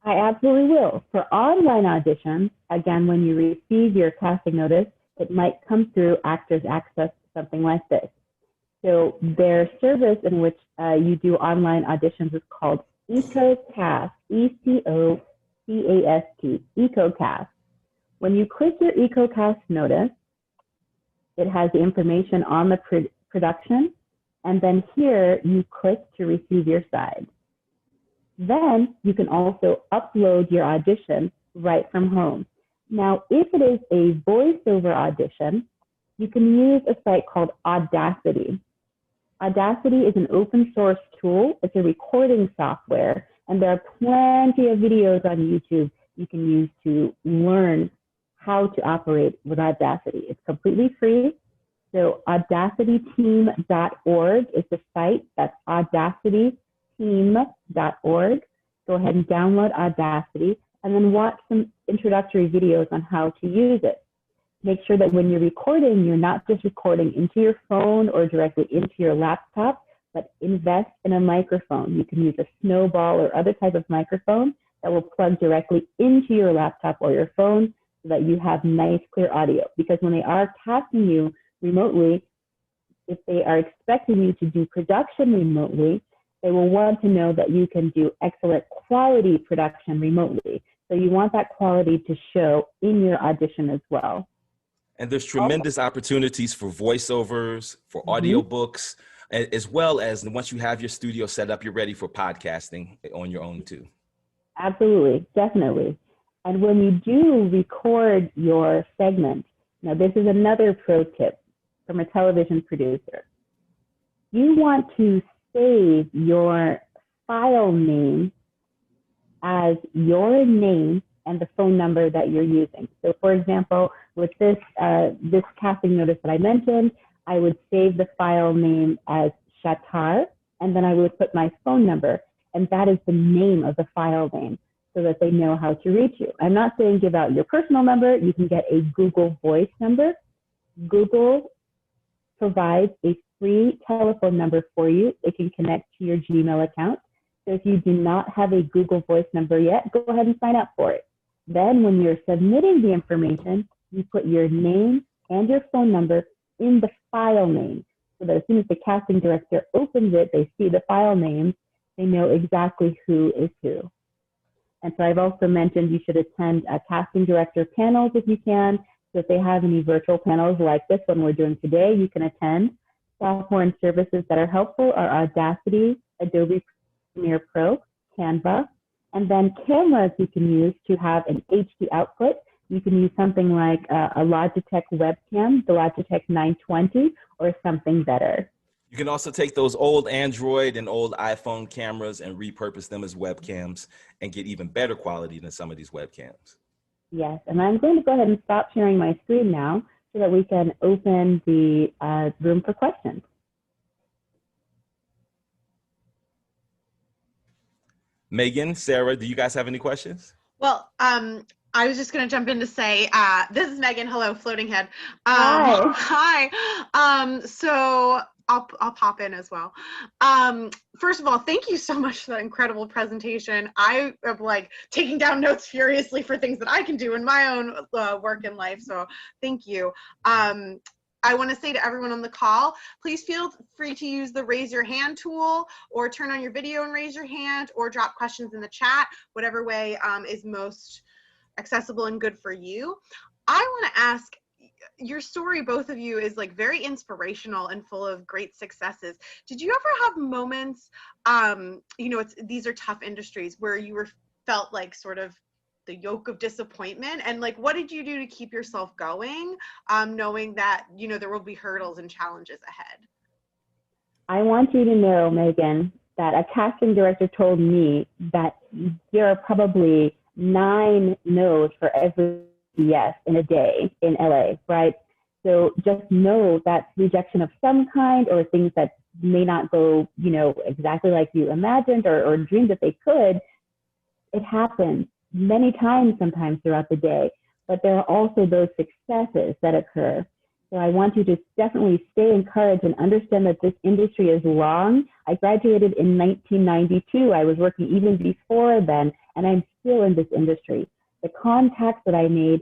I absolutely will. For online auditions, again, when you receive your casting notice, it might come through Actors Access, something like this. So their service in which you do online auditions is called EcoCast, E-C-O-C-A-S-T, EcoCast. When you click your EcoCast notice, it has the information on the production, and then here you click to receive your side. Then you can also upload your audition right from home. Now, if it is a voiceover audition, you can use a site called Audacity. Audacity is an open source tool. It's a recording software, and there are plenty of videos on YouTube you can use to learn how to operate with Audacity. It's completely free. So audacityteam.org is the site. That's audacityteam.org. Go ahead and download Audacity and then watch some introductory videos on how to use it. Make sure that when you're recording, you're not just recording into your phone or directly into your laptop, but invest in a microphone. You can use a snowball or other type of microphone that will plug directly into your laptop or your phone so that you have nice, clear audio. Because when they are casting you remotely, if they are expecting you to do production remotely, they will want to know that you can do excellent quality production remotely. So you want that quality to show in your audition as well. And there's tremendous opportunities for voiceovers, for audiobooks, as well as once you have your studio set up, you're ready for podcasting on your own too. Absolutely, definitely. And when you do record your segment, now this is another pro tip from a television producer. You want to save your file name as your name and the phone number that you're using. So for example, with this casting notice that I mentioned, I would save the file name as Schatar, and then I would put my phone number, and that is the name of the file name so that they know how to reach you. I'm not saying give out your personal number. You can get a Google Voice number. Google provides a free telephone number for you. It can connect to your Gmail account. So if you do not have a Google Voice number yet, go ahead and sign up for it. Then when you're submitting the information, you put your name and your phone number in the file name, so that as soon as the casting director opens it, they see the file name, they know exactly who is who. And so I've also mentioned you should attend casting director panels if you can. So if they have any virtual panels like this one we're doing today, you can attend. Software and services that are helpful are Audacity, Adobe Premiere Pro, Canva, and then cameras you can use to have an HD output. You can use something like a Logitech webcam, the Logitech 920, or something better. You can also take those old Android and old iPhone cameras and repurpose them as webcams and get even better quality than some of these webcams. Yes, and I'm going to go ahead and stop sharing my screen now so that we can open the room for questions. Megan, Sarah, do you guys have any questions? Well, I was just going to jump in to say, this is Megan. Hello, Floating Head. Hi. Hi. So I'll pop in as well. First of all, thank you so much for that incredible presentation. I am like taking down notes furiously for things that I can do in my own work and life. So thank you. I want to say to everyone on the call, please feel free to use the raise your hand tool, or turn on your video and raise your hand, or drop questions in the chat, whatever way is most accessible and good for you. I want to ask, your story, both of you, is like very inspirational and full of great successes. Did you ever have moments, you know, these are tough industries, where you felt like sort of the yoke of disappointment, and like, what did you do to keep yourself going, knowing that, you know, there will be hurdles and challenges ahead? I want you to know, Megan, that a casting director told me that there are probably 9 no's for every yes in a day in LA, right? So just know that rejection of some kind, or things that may not go, you know, exactly like you imagined or dreamed that they could, it happens many times sometimes throughout the day. But there are also those successes that occur. So I want you to definitely stay encouraged and understand that this industry is long. I graduated in 1992. I was working even before then, and I'm still in this industry. The contacts that I made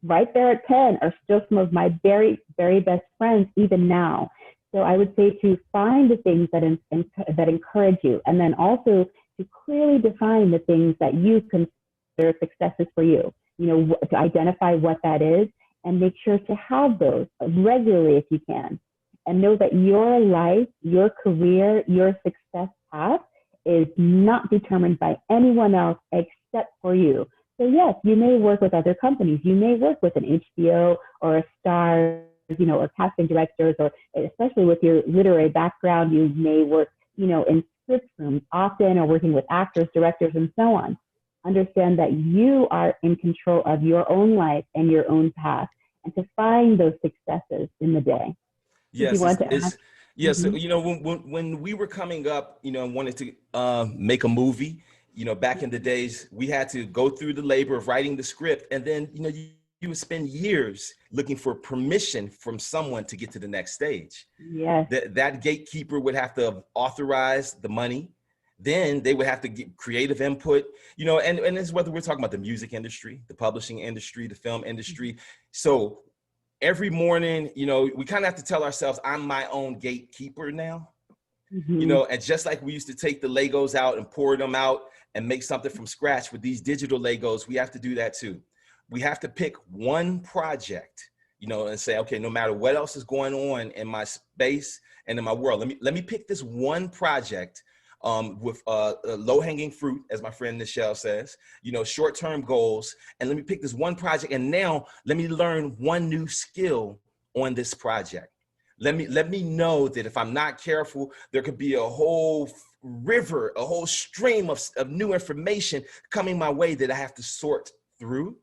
right there at Penn are still some of my very, very best friends even now. So I would say to find the things that encourage you, and then also to clearly define the things that you consider successes for you. You know, to identify what that is, and make sure to have those regularly if you can. And know that your life, your career, your success path is not determined by anyone else except for you. So yes, you may work with other companies. You may work with an HBO or a Star, you know, or casting directors, or especially with your literary background, you may work, you know, in script rooms often, or working with actors, directors, and so on. Understand that you are in control of your own life and your own path, and to find those successes in the day. Yes, yes. Mm-hmm. You know, when we were coming up, you know, and wanted to make a movie, you know, back in the days, we had to go through the labor of writing the script, and then, you know, you would spend years looking for permission from someone to get to the next stage. Yes. That gatekeeper would have to authorize the money. Then they would have to get creative input, you know, and this is whether we're talking about the music industry, the publishing industry, the film industry. So every morning, you know, we kind of have to tell ourselves, I'm my own gatekeeper now. Mm-hmm. You know, and just like we used to take the Legos out and pour them out and make something from scratch with these digital Legos, we have to do that too. We have to pick one project, you know, and say, okay, no matter what else is going on in my space and in my world, let me pick this one project with low-hanging fruit, as my friend Nichelle says, you know, short-term goals, and let me pick this one project, and now let me learn one new skill on this project. Let me know that if I'm not careful, there could be a whole river, a whole stream of new information coming my way that I have to sort through.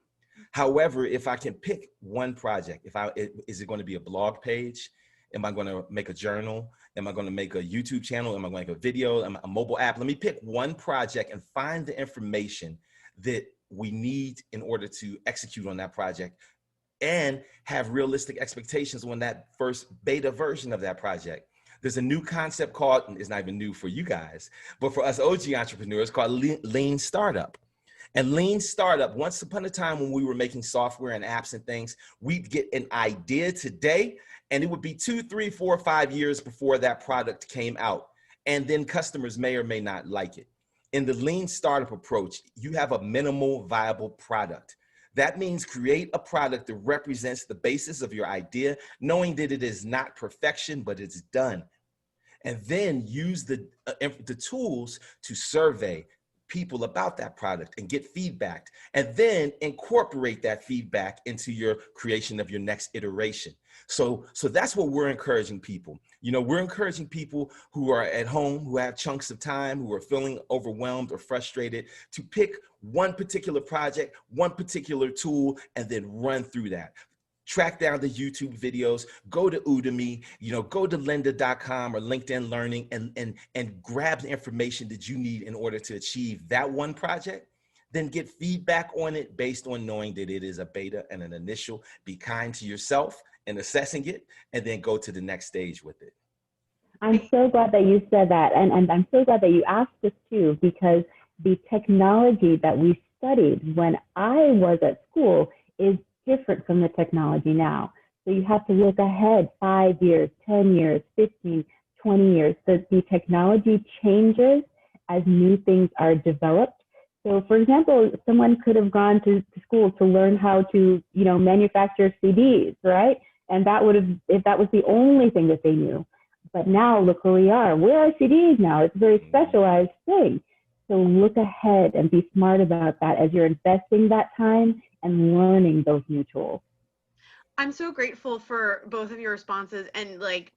However, if I can pick one project, is it going to be a blog page? Am I going to make a journal? Am I going to make a YouTube channel? Am I going to make a video? A mobile app? Let me pick one project and find the information that we need in order to execute on that project, and have realistic expectations on that first beta version of that project. There's a new concept called, it's not even new for you guys, but for us OG entrepreneurs, called lean startup. And lean startup, once upon a time when we were making software and apps and things, we'd get an idea today, and it would be 2, 3, 4, 5 years before that product came out. And then customers may or may not like it. In the lean startup approach, you have a minimal viable product. That means create a product that represents the basis of your idea, knowing that it is not perfection, but it's done. And then use the tools to survey people about that product and get feedback, and then incorporate that feedback into your creation of your next iteration. So that's what we're encouraging people. You know, we're encouraging people who are at home, who have chunks of time, who are feeling overwhelmed or frustrated, to pick one particular project, one particular tool, and then run through that. Track down the YouTube videos, go to Udemy, you know, go to lynda.com or LinkedIn Learning and grab the information that you need in order to achieve that one project. Then get feedback on it based on knowing that it is a beta and an initial. Be kind to yourself in assessing it, and then go to the next stage with it. I'm so glad that you said that. And I'm so glad that you asked this too, because the technology that we studied when I was at school is different from the technology now. So you have to look ahead 5 years, 10 years, 15, 20 years. So the technology changes as new things are developed. So for example, someone could have gone to school to learn how to, you know, manufacture CDs, right? And that would have, if that was the only thing that they knew. But now look where we are. Where are CDs now? It's a very specialized thing. So look ahead and be smart about that as you're investing that time and learning those new tools. I'm so grateful for both of your responses, and like,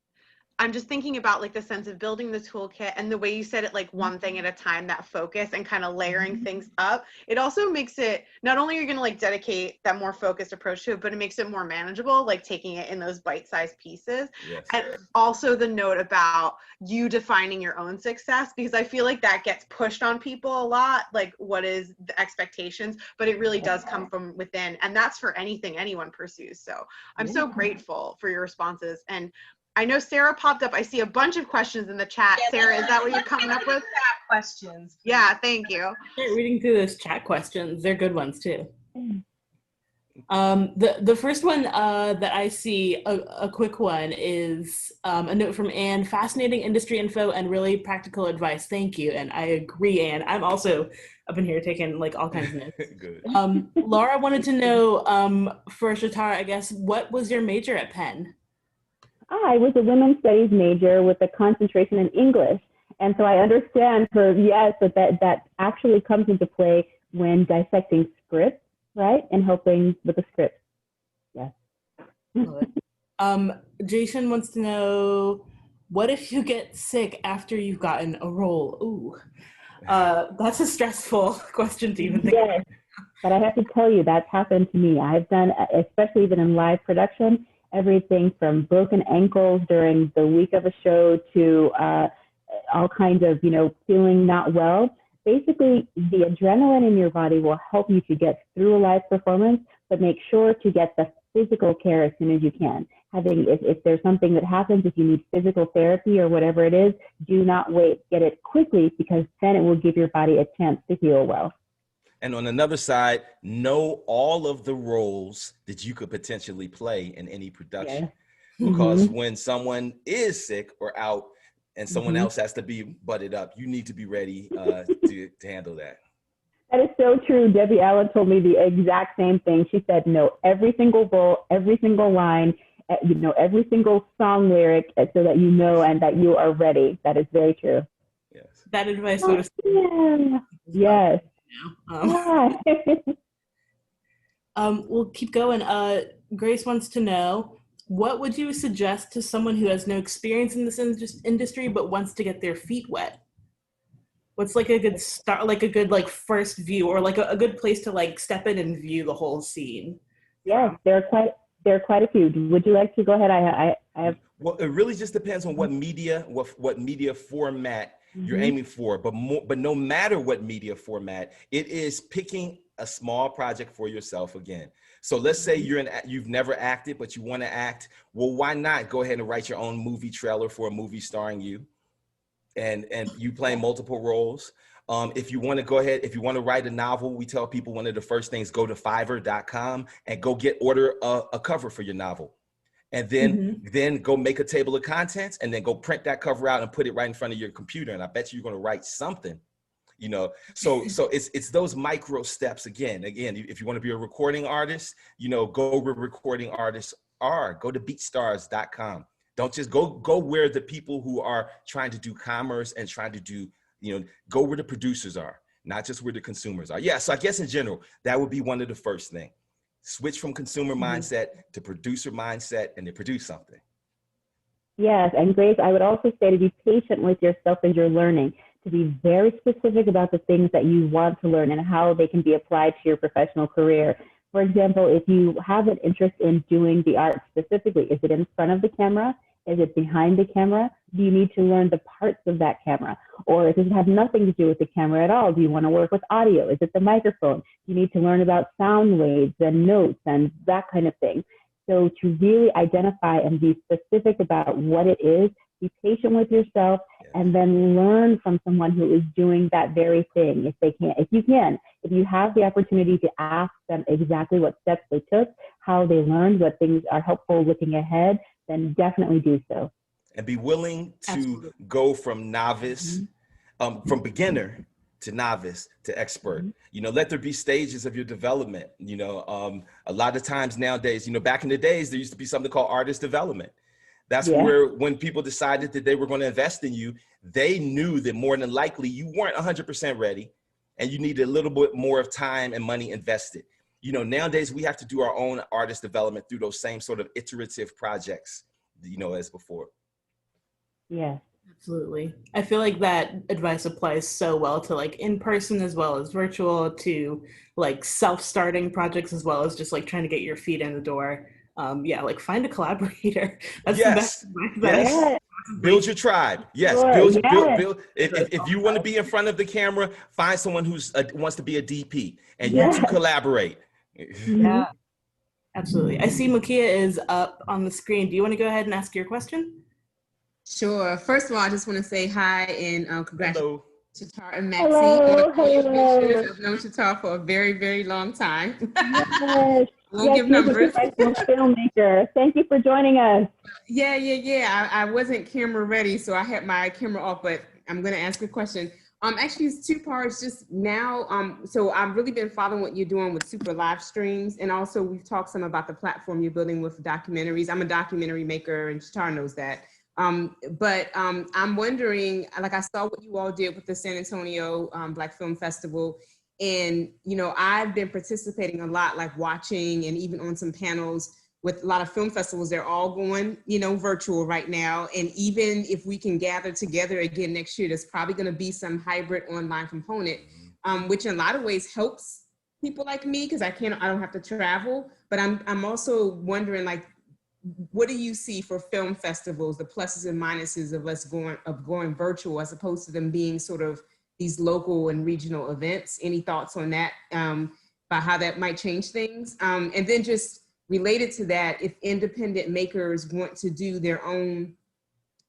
I'm just thinking about like the sense of building the toolkit and the way you said it, like one thing at a time, that focus and kind of layering things up. It also makes it, not only are you going to like dedicate that more focused approach to it, but it makes it more manageable, like taking it in those bite-sized pieces. Yes. And also the note about you defining your own success, because I feel like that gets pushed on people a lot, like what is the expectations, but it really does come from within. And that's for anything anyone pursues. So I'm so grateful for your responses. And I know Sarah popped up. I see a bunch of questions in the chat. Yeah, Sarah, is that what you're coming up with? Chat questions. Yeah, thank you. Start reading through those chat questions. They're good ones too. The first one that I see, a quick one, is a note from Anne. Fascinating industry info and really practical advice. Thank you. And I agree, Anne. I'm also up in here taking like all kinds of notes. Good. Laura wanted to know, for Schatar, I guess, what was your major at Penn? I was a women's studies major with a concentration in English. And so I understand that actually comes into play when dissecting scripts, right? And helping with the script. Yes. Jason wants to know, what if you get sick after you've gotten a role? Ooh, that's a stressful question to even think about. Yes, but I have to tell you, that's happened to me. I've done, especially even in live production, everything from broken ankles during the week of a show to all kinds of, feeling not well. Basically, the adrenaline in your body will help you to get through a live performance, but make sure to get the physical care as soon as you can. If there's something that happens, if you need physical therapy or whatever it is, do not wait. Get it quickly, because then it will give your body a chance to heal well. And on another side, know all of the roles that you could potentially play in any production. Yeah. Because when someone is sick or out and someone else has to be butted up, you need to be ready to handle that. That is so true. Debbie Allen told me the exact same thing. She said, know every single role, every single line, every single song lyric, so that you know and that you are ready. That is very true. Yes. That advice would have. Yes. We'll keep going. Grace wants to know, what would you suggest to someone who has no experience in this industry but wants to get their feet wet? What's like a good start, like a good first view, or like a good place to step in and view the whole scene? Yes, there are quite a few. Would you like to go ahead? I have. Well, it really just depends on what media format you're aiming for, but no matter what media format, it is picking a small project for yourself again. So let's say you've never acted, but you want to act. Well, why not go ahead and write your own movie trailer for a movie starring you, and you play multiple roles. If you want to go ahead, if you want to write a novel, we tell people one of the first things, go to fiverr.com and go order a cover for your novel. And then go make a table of contents and then go print that cover out and put it right in front of your computer. And I bet you're going to write something, you know. So it's those micro steps. Again, if you want to be a recording artist, you know, go where recording artists are. Go to beatstars.com. Don't just go where the people who are trying to do commerce and trying to do, you know, go where the producers are, not just where the consumers are. Yeah, so I guess in general, that would be one of the first things. Switch from consumer mindset to producer mindset and to produce something. Yes, and Grace, I would also say to be patient with yourself as you're learning, to be very specific about the things that you want to learn and how they can be applied to your professional career. For example, if you have an interest in doing the art specifically, is it in front of the camera? Is it behind the camera? Do you need to learn the parts of that camera? Or does it have nothing to do with the camera at all? Do you want to work with audio? Is it the microphone? You need to learn about sound waves and notes and that kind of thing. So to really identify and be specific about what it is, be patient with yourself, and then learn from someone who is doing that very thing. If you have the opportunity to ask them exactly what steps they took, how they learned, what things are helpful looking ahead, then definitely do so. And be willing to go from novice, from beginner to novice to expert. You know, let there be stages of your development. You know, a lot of times nowadays, you know, back in the days, there used to be something called artist development. That's where when people decided that they were going to invest in you, they knew that more than likely you weren't 100% ready and you needed a little bit more of time and money invested. You know, nowadays we have to do our own artist development through those same sort of iterative projects, you know, as before. Yeah. Absolutely. I feel like that advice applies so well to like in person as well as virtual, to like self-starting projects as well as just like trying to get your feet in the door. Yeah, like find a collaborator. That's the best advice. Build your tribe. Yes, Sure. build. If you want to be in front of the camera, find someone who's wants to be a DP, and you two collaborate. Yeah, absolutely. I see Makia is up on the screen. Do you want to go ahead and ask your question? Sure. First of all, I just want to say hi and congratulations to Schatar and Maxie. Hello. I've known Schatar for a very, very long time. Yes. We'll give numbers. Filmmaker. Thank you for joining us. Yeah. I wasn't camera ready, so I had my camera off, but I'm going to ask a question. Actually, it's two parts. Just now, so I've really been following what you're doing with Super live streams, and also we've talked some about the platform you're building with documentaries. I'm a documentary maker, and Schatar knows that. But I'm wondering, like I saw what you all did with the San Antonio Black Film Festival. And, you know, I've been participating a lot, like watching and even on some panels with a lot of film festivals. They're all going, you know, virtual right now. And even if we can gather together again next year, there's probably going to be some hybrid online component, which in a lot of ways helps people like me because I don't have to travel. But I'm also wondering, like, what do you see for film festivals, the pluses and minuses of us going virtual as opposed to them being sort of these local and regional events? Any thoughts on that, about how that might change things? And then just related to that, if independent makers want to do their own,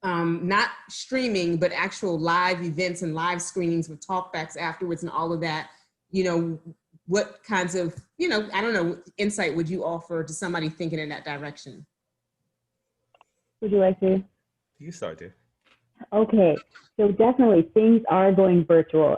not streaming, but actual live events and live screenings with talkbacks afterwards and all of that, you know, what kinds of, you know, I don't know, insight would you offer to somebody thinking in that direction? Would you like to? You start there. Okay, so definitely things are going virtual,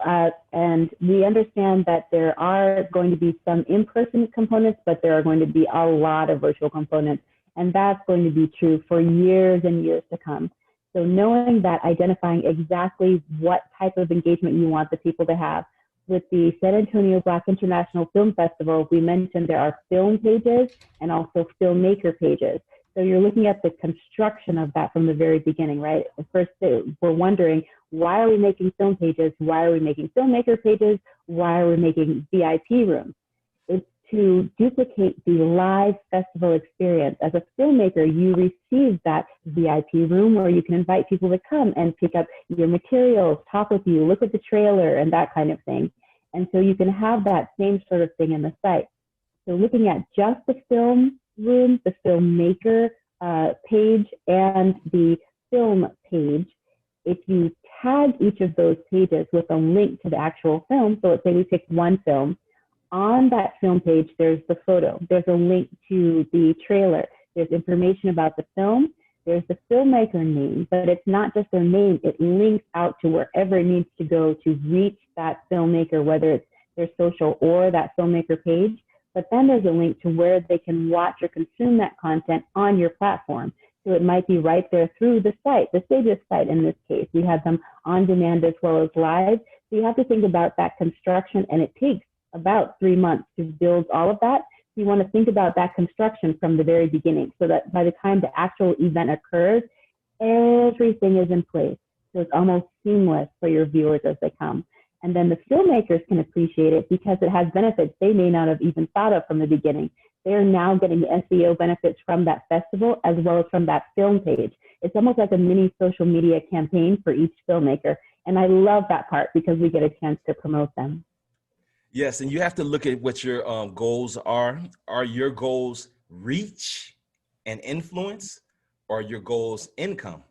and we understand that there are going to be some in-person components, but there are going to be a lot of virtual components, and that's going to be true for years and years to come. So knowing that, identifying exactly what type of engagement you want the people to have. With the San Antonio Black International Film Festival, we mentioned there are film pages and also filmmaker pages. So you're looking at the construction of that from the very beginning, right? First, we're wondering, why are we making film pages? Why are we making filmmaker pages? Why are we making VIP rooms? It's to duplicate the live festival experience. As a filmmaker, you receive that VIP room where you can invite people to come and pick up your materials, talk with you, look at the trailer, and that kind of thing. And so you can have that same sort of thing in the site. So looking at just the film room, the filmmaker page, and the film page, if you tag each of those pages with a link to the actual film. So let's say we picked one film. On that film page, there's the photo. There's a link to the trailer. There's information about the film. There's the filmmaker name, but it's not just their name. It links out to wherever it needs to go to reach that filmmaker, whether it's their social or that filmmaker page. But then there's a link to where they can watch or consume that content on your platform. So it might be right there through the site, the Stages site in this case. We have them on demand as well as live. So you have to think about that construction, and it takes about 3 months to build all of that. You want to think about that construction from the very beginning so that by the time the actual event occurs, everything is in place. So it's almost seamless for your viewers as they come. And then the filmmakers can appreciate it because it has benefits they may not have even thought of from the beginning. They're now getting the SEO benefits from that festival as well as from that film page. It's almost like a mini social media campaign for each filmmaker. And I love that part because we get a chance to promote them. Yes, and you have to look at what your goals are. Are your goals reach and influence, or are your goals income?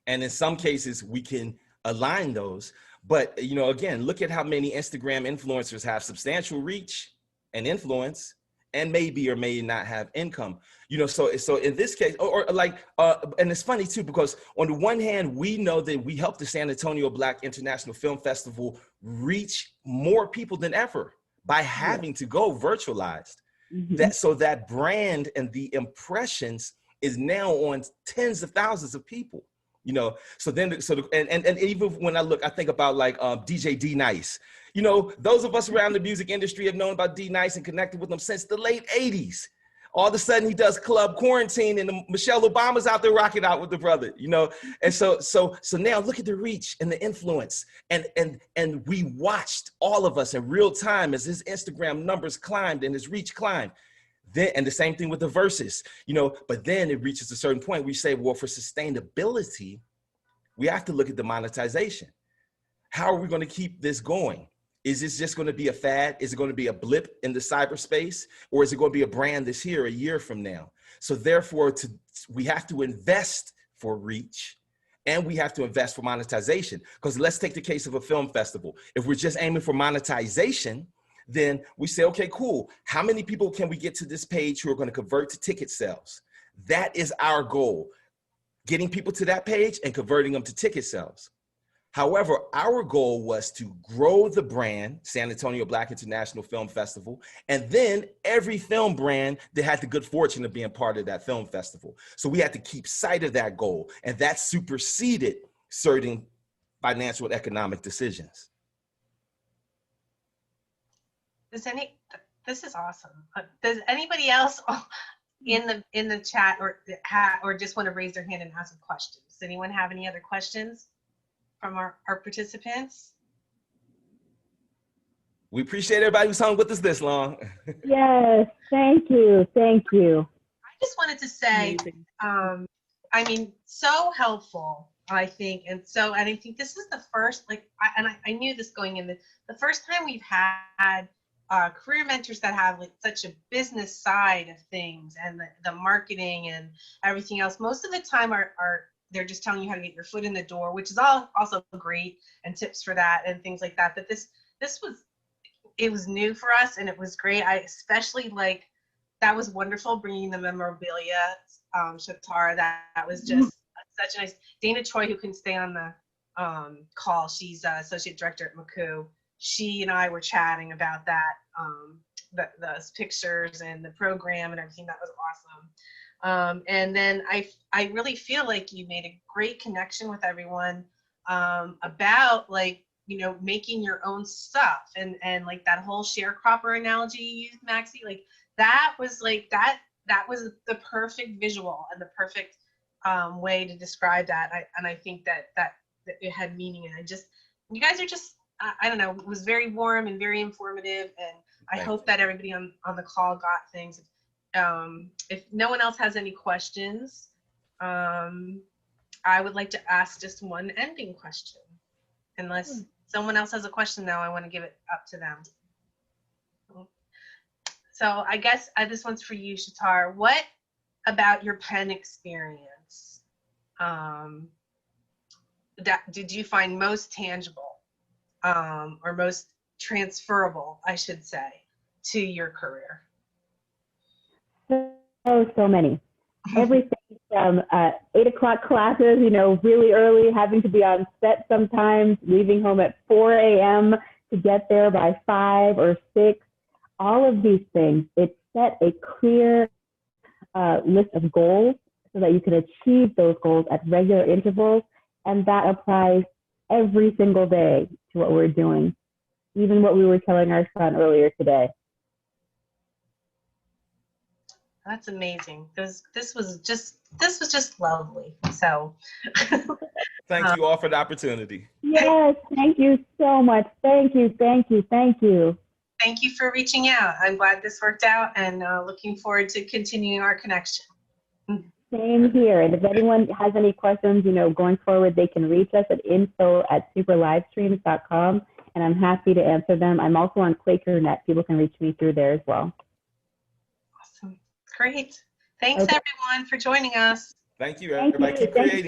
And in some cases, we can align those. But, you know, again, look at how many Instagram influencers have substantial reach and influence and maybe or may not have income. You know, so in this case, and it's funny too, because on the one hand, we know that we helped the San Antonio Black International Film Festival reach more people than ever by having to go virtualized. So that brand and the impressions is now on tens of thousands of people. You know, and even when I think about like DJ D Nice, you know, those of us around the music industry have known about D Nice and connected with him since the late 80s. All of a sudden he does Club Quarantine and Michelle Obama's out there rocking out with the brother, you know? And so now look at the reach and the influence. And we watched, all of us, in real time as his Instagram numbers climbed and his reach climbed. Then, and the same thing with the verses, you know, but then it reaches a certain point where you say, well, for sustainability, we have to look at the monetization. How are we going to keep this going? Is this just going to be a fad? Is it going to be a blip in the cyberspace? Or is it going to be a brand that's here a year from now? So therefore, we have to invest for reach, and we have to invest for monetization. Because let's take the case of a film festival. If we're just aiming for monetization, then we say, okay, cool. How many people can we get to this page who are going to convert to ticket sales? That is our goal, getting people to that page and converting them to ticket sales. However, our goal was to grow the brand, San Antonio Black International Film Festival, and then every film brand that had the good fortune of being part of that film festival. So we had to keep sight of that goal, and that superseded certain financial and economic decisions. This is awesome. Does anybody else in the chat or just want to raise their hand and ask a question? Does anyone have any other questions from our participants? We appreciate everybody who's hung with us this long. Yes, thank you. Thank you. I just wanted to say, I mean, so helpful, I think. And I think this is the first, I knew this going in, the first time we've had career mentors that have like such a business side of things and the marketing and everything else. Most of the time they're just telling you how to get your foot in the door, which is also great, and tips for that and things like that. But it was new for us, and it was great. I especially that was wonderful, bringing the memorabilia, Schatar. That was just such a nice. Dana Choi, who couldn't stay on the call, she's associate director at Makuu. She and I were chatting about that, those pictures and the program and everything. That was awesome. And then I really feel like you made a great connection with everyone about making your own stuff and like that whole sharecropper analogy you used, Maxie, that was the perfect visual and the perfect way to describe that. I think that it had meaning, and you guys are just, I don't know, it was very warm and very informative, and I hope that everybody on the call got things. If no one else has any questions, I would like to ask just one ending question. Unless someone else has a question now, I want to give it up to them. So I guess this one's for you, Schatar. What about your Penn experience that did you find most tangible, or most transferable, I should say, to your career? So many. Everything from 8 o'clock classes, really early, having to be on set sometimes, leaving home at 4 a.m. to get there by 5 or 6. All of these things, it set a clear list of goals so that you can achieve those goals at regular intervals. And that applies every single day to what we're doing, even what we were telling our son earlier today. That's amazing. This was just lovely. So Thank you all for the opportunity. Yes, thank you so much. Thank you. Thank you for reaching out. I'm glad this worked out, and looking forward to continuing our connection. Same here. And if anyone has any questions, going forward, they can reach us at info@superlivestreams.com, and I'm happy to answer them. I'm also on QuakerNet. People can reach me through there as well. Awesome. Great. Thanks, everyone, for joining us. Thank you, everybody. Thank you. Keep creating.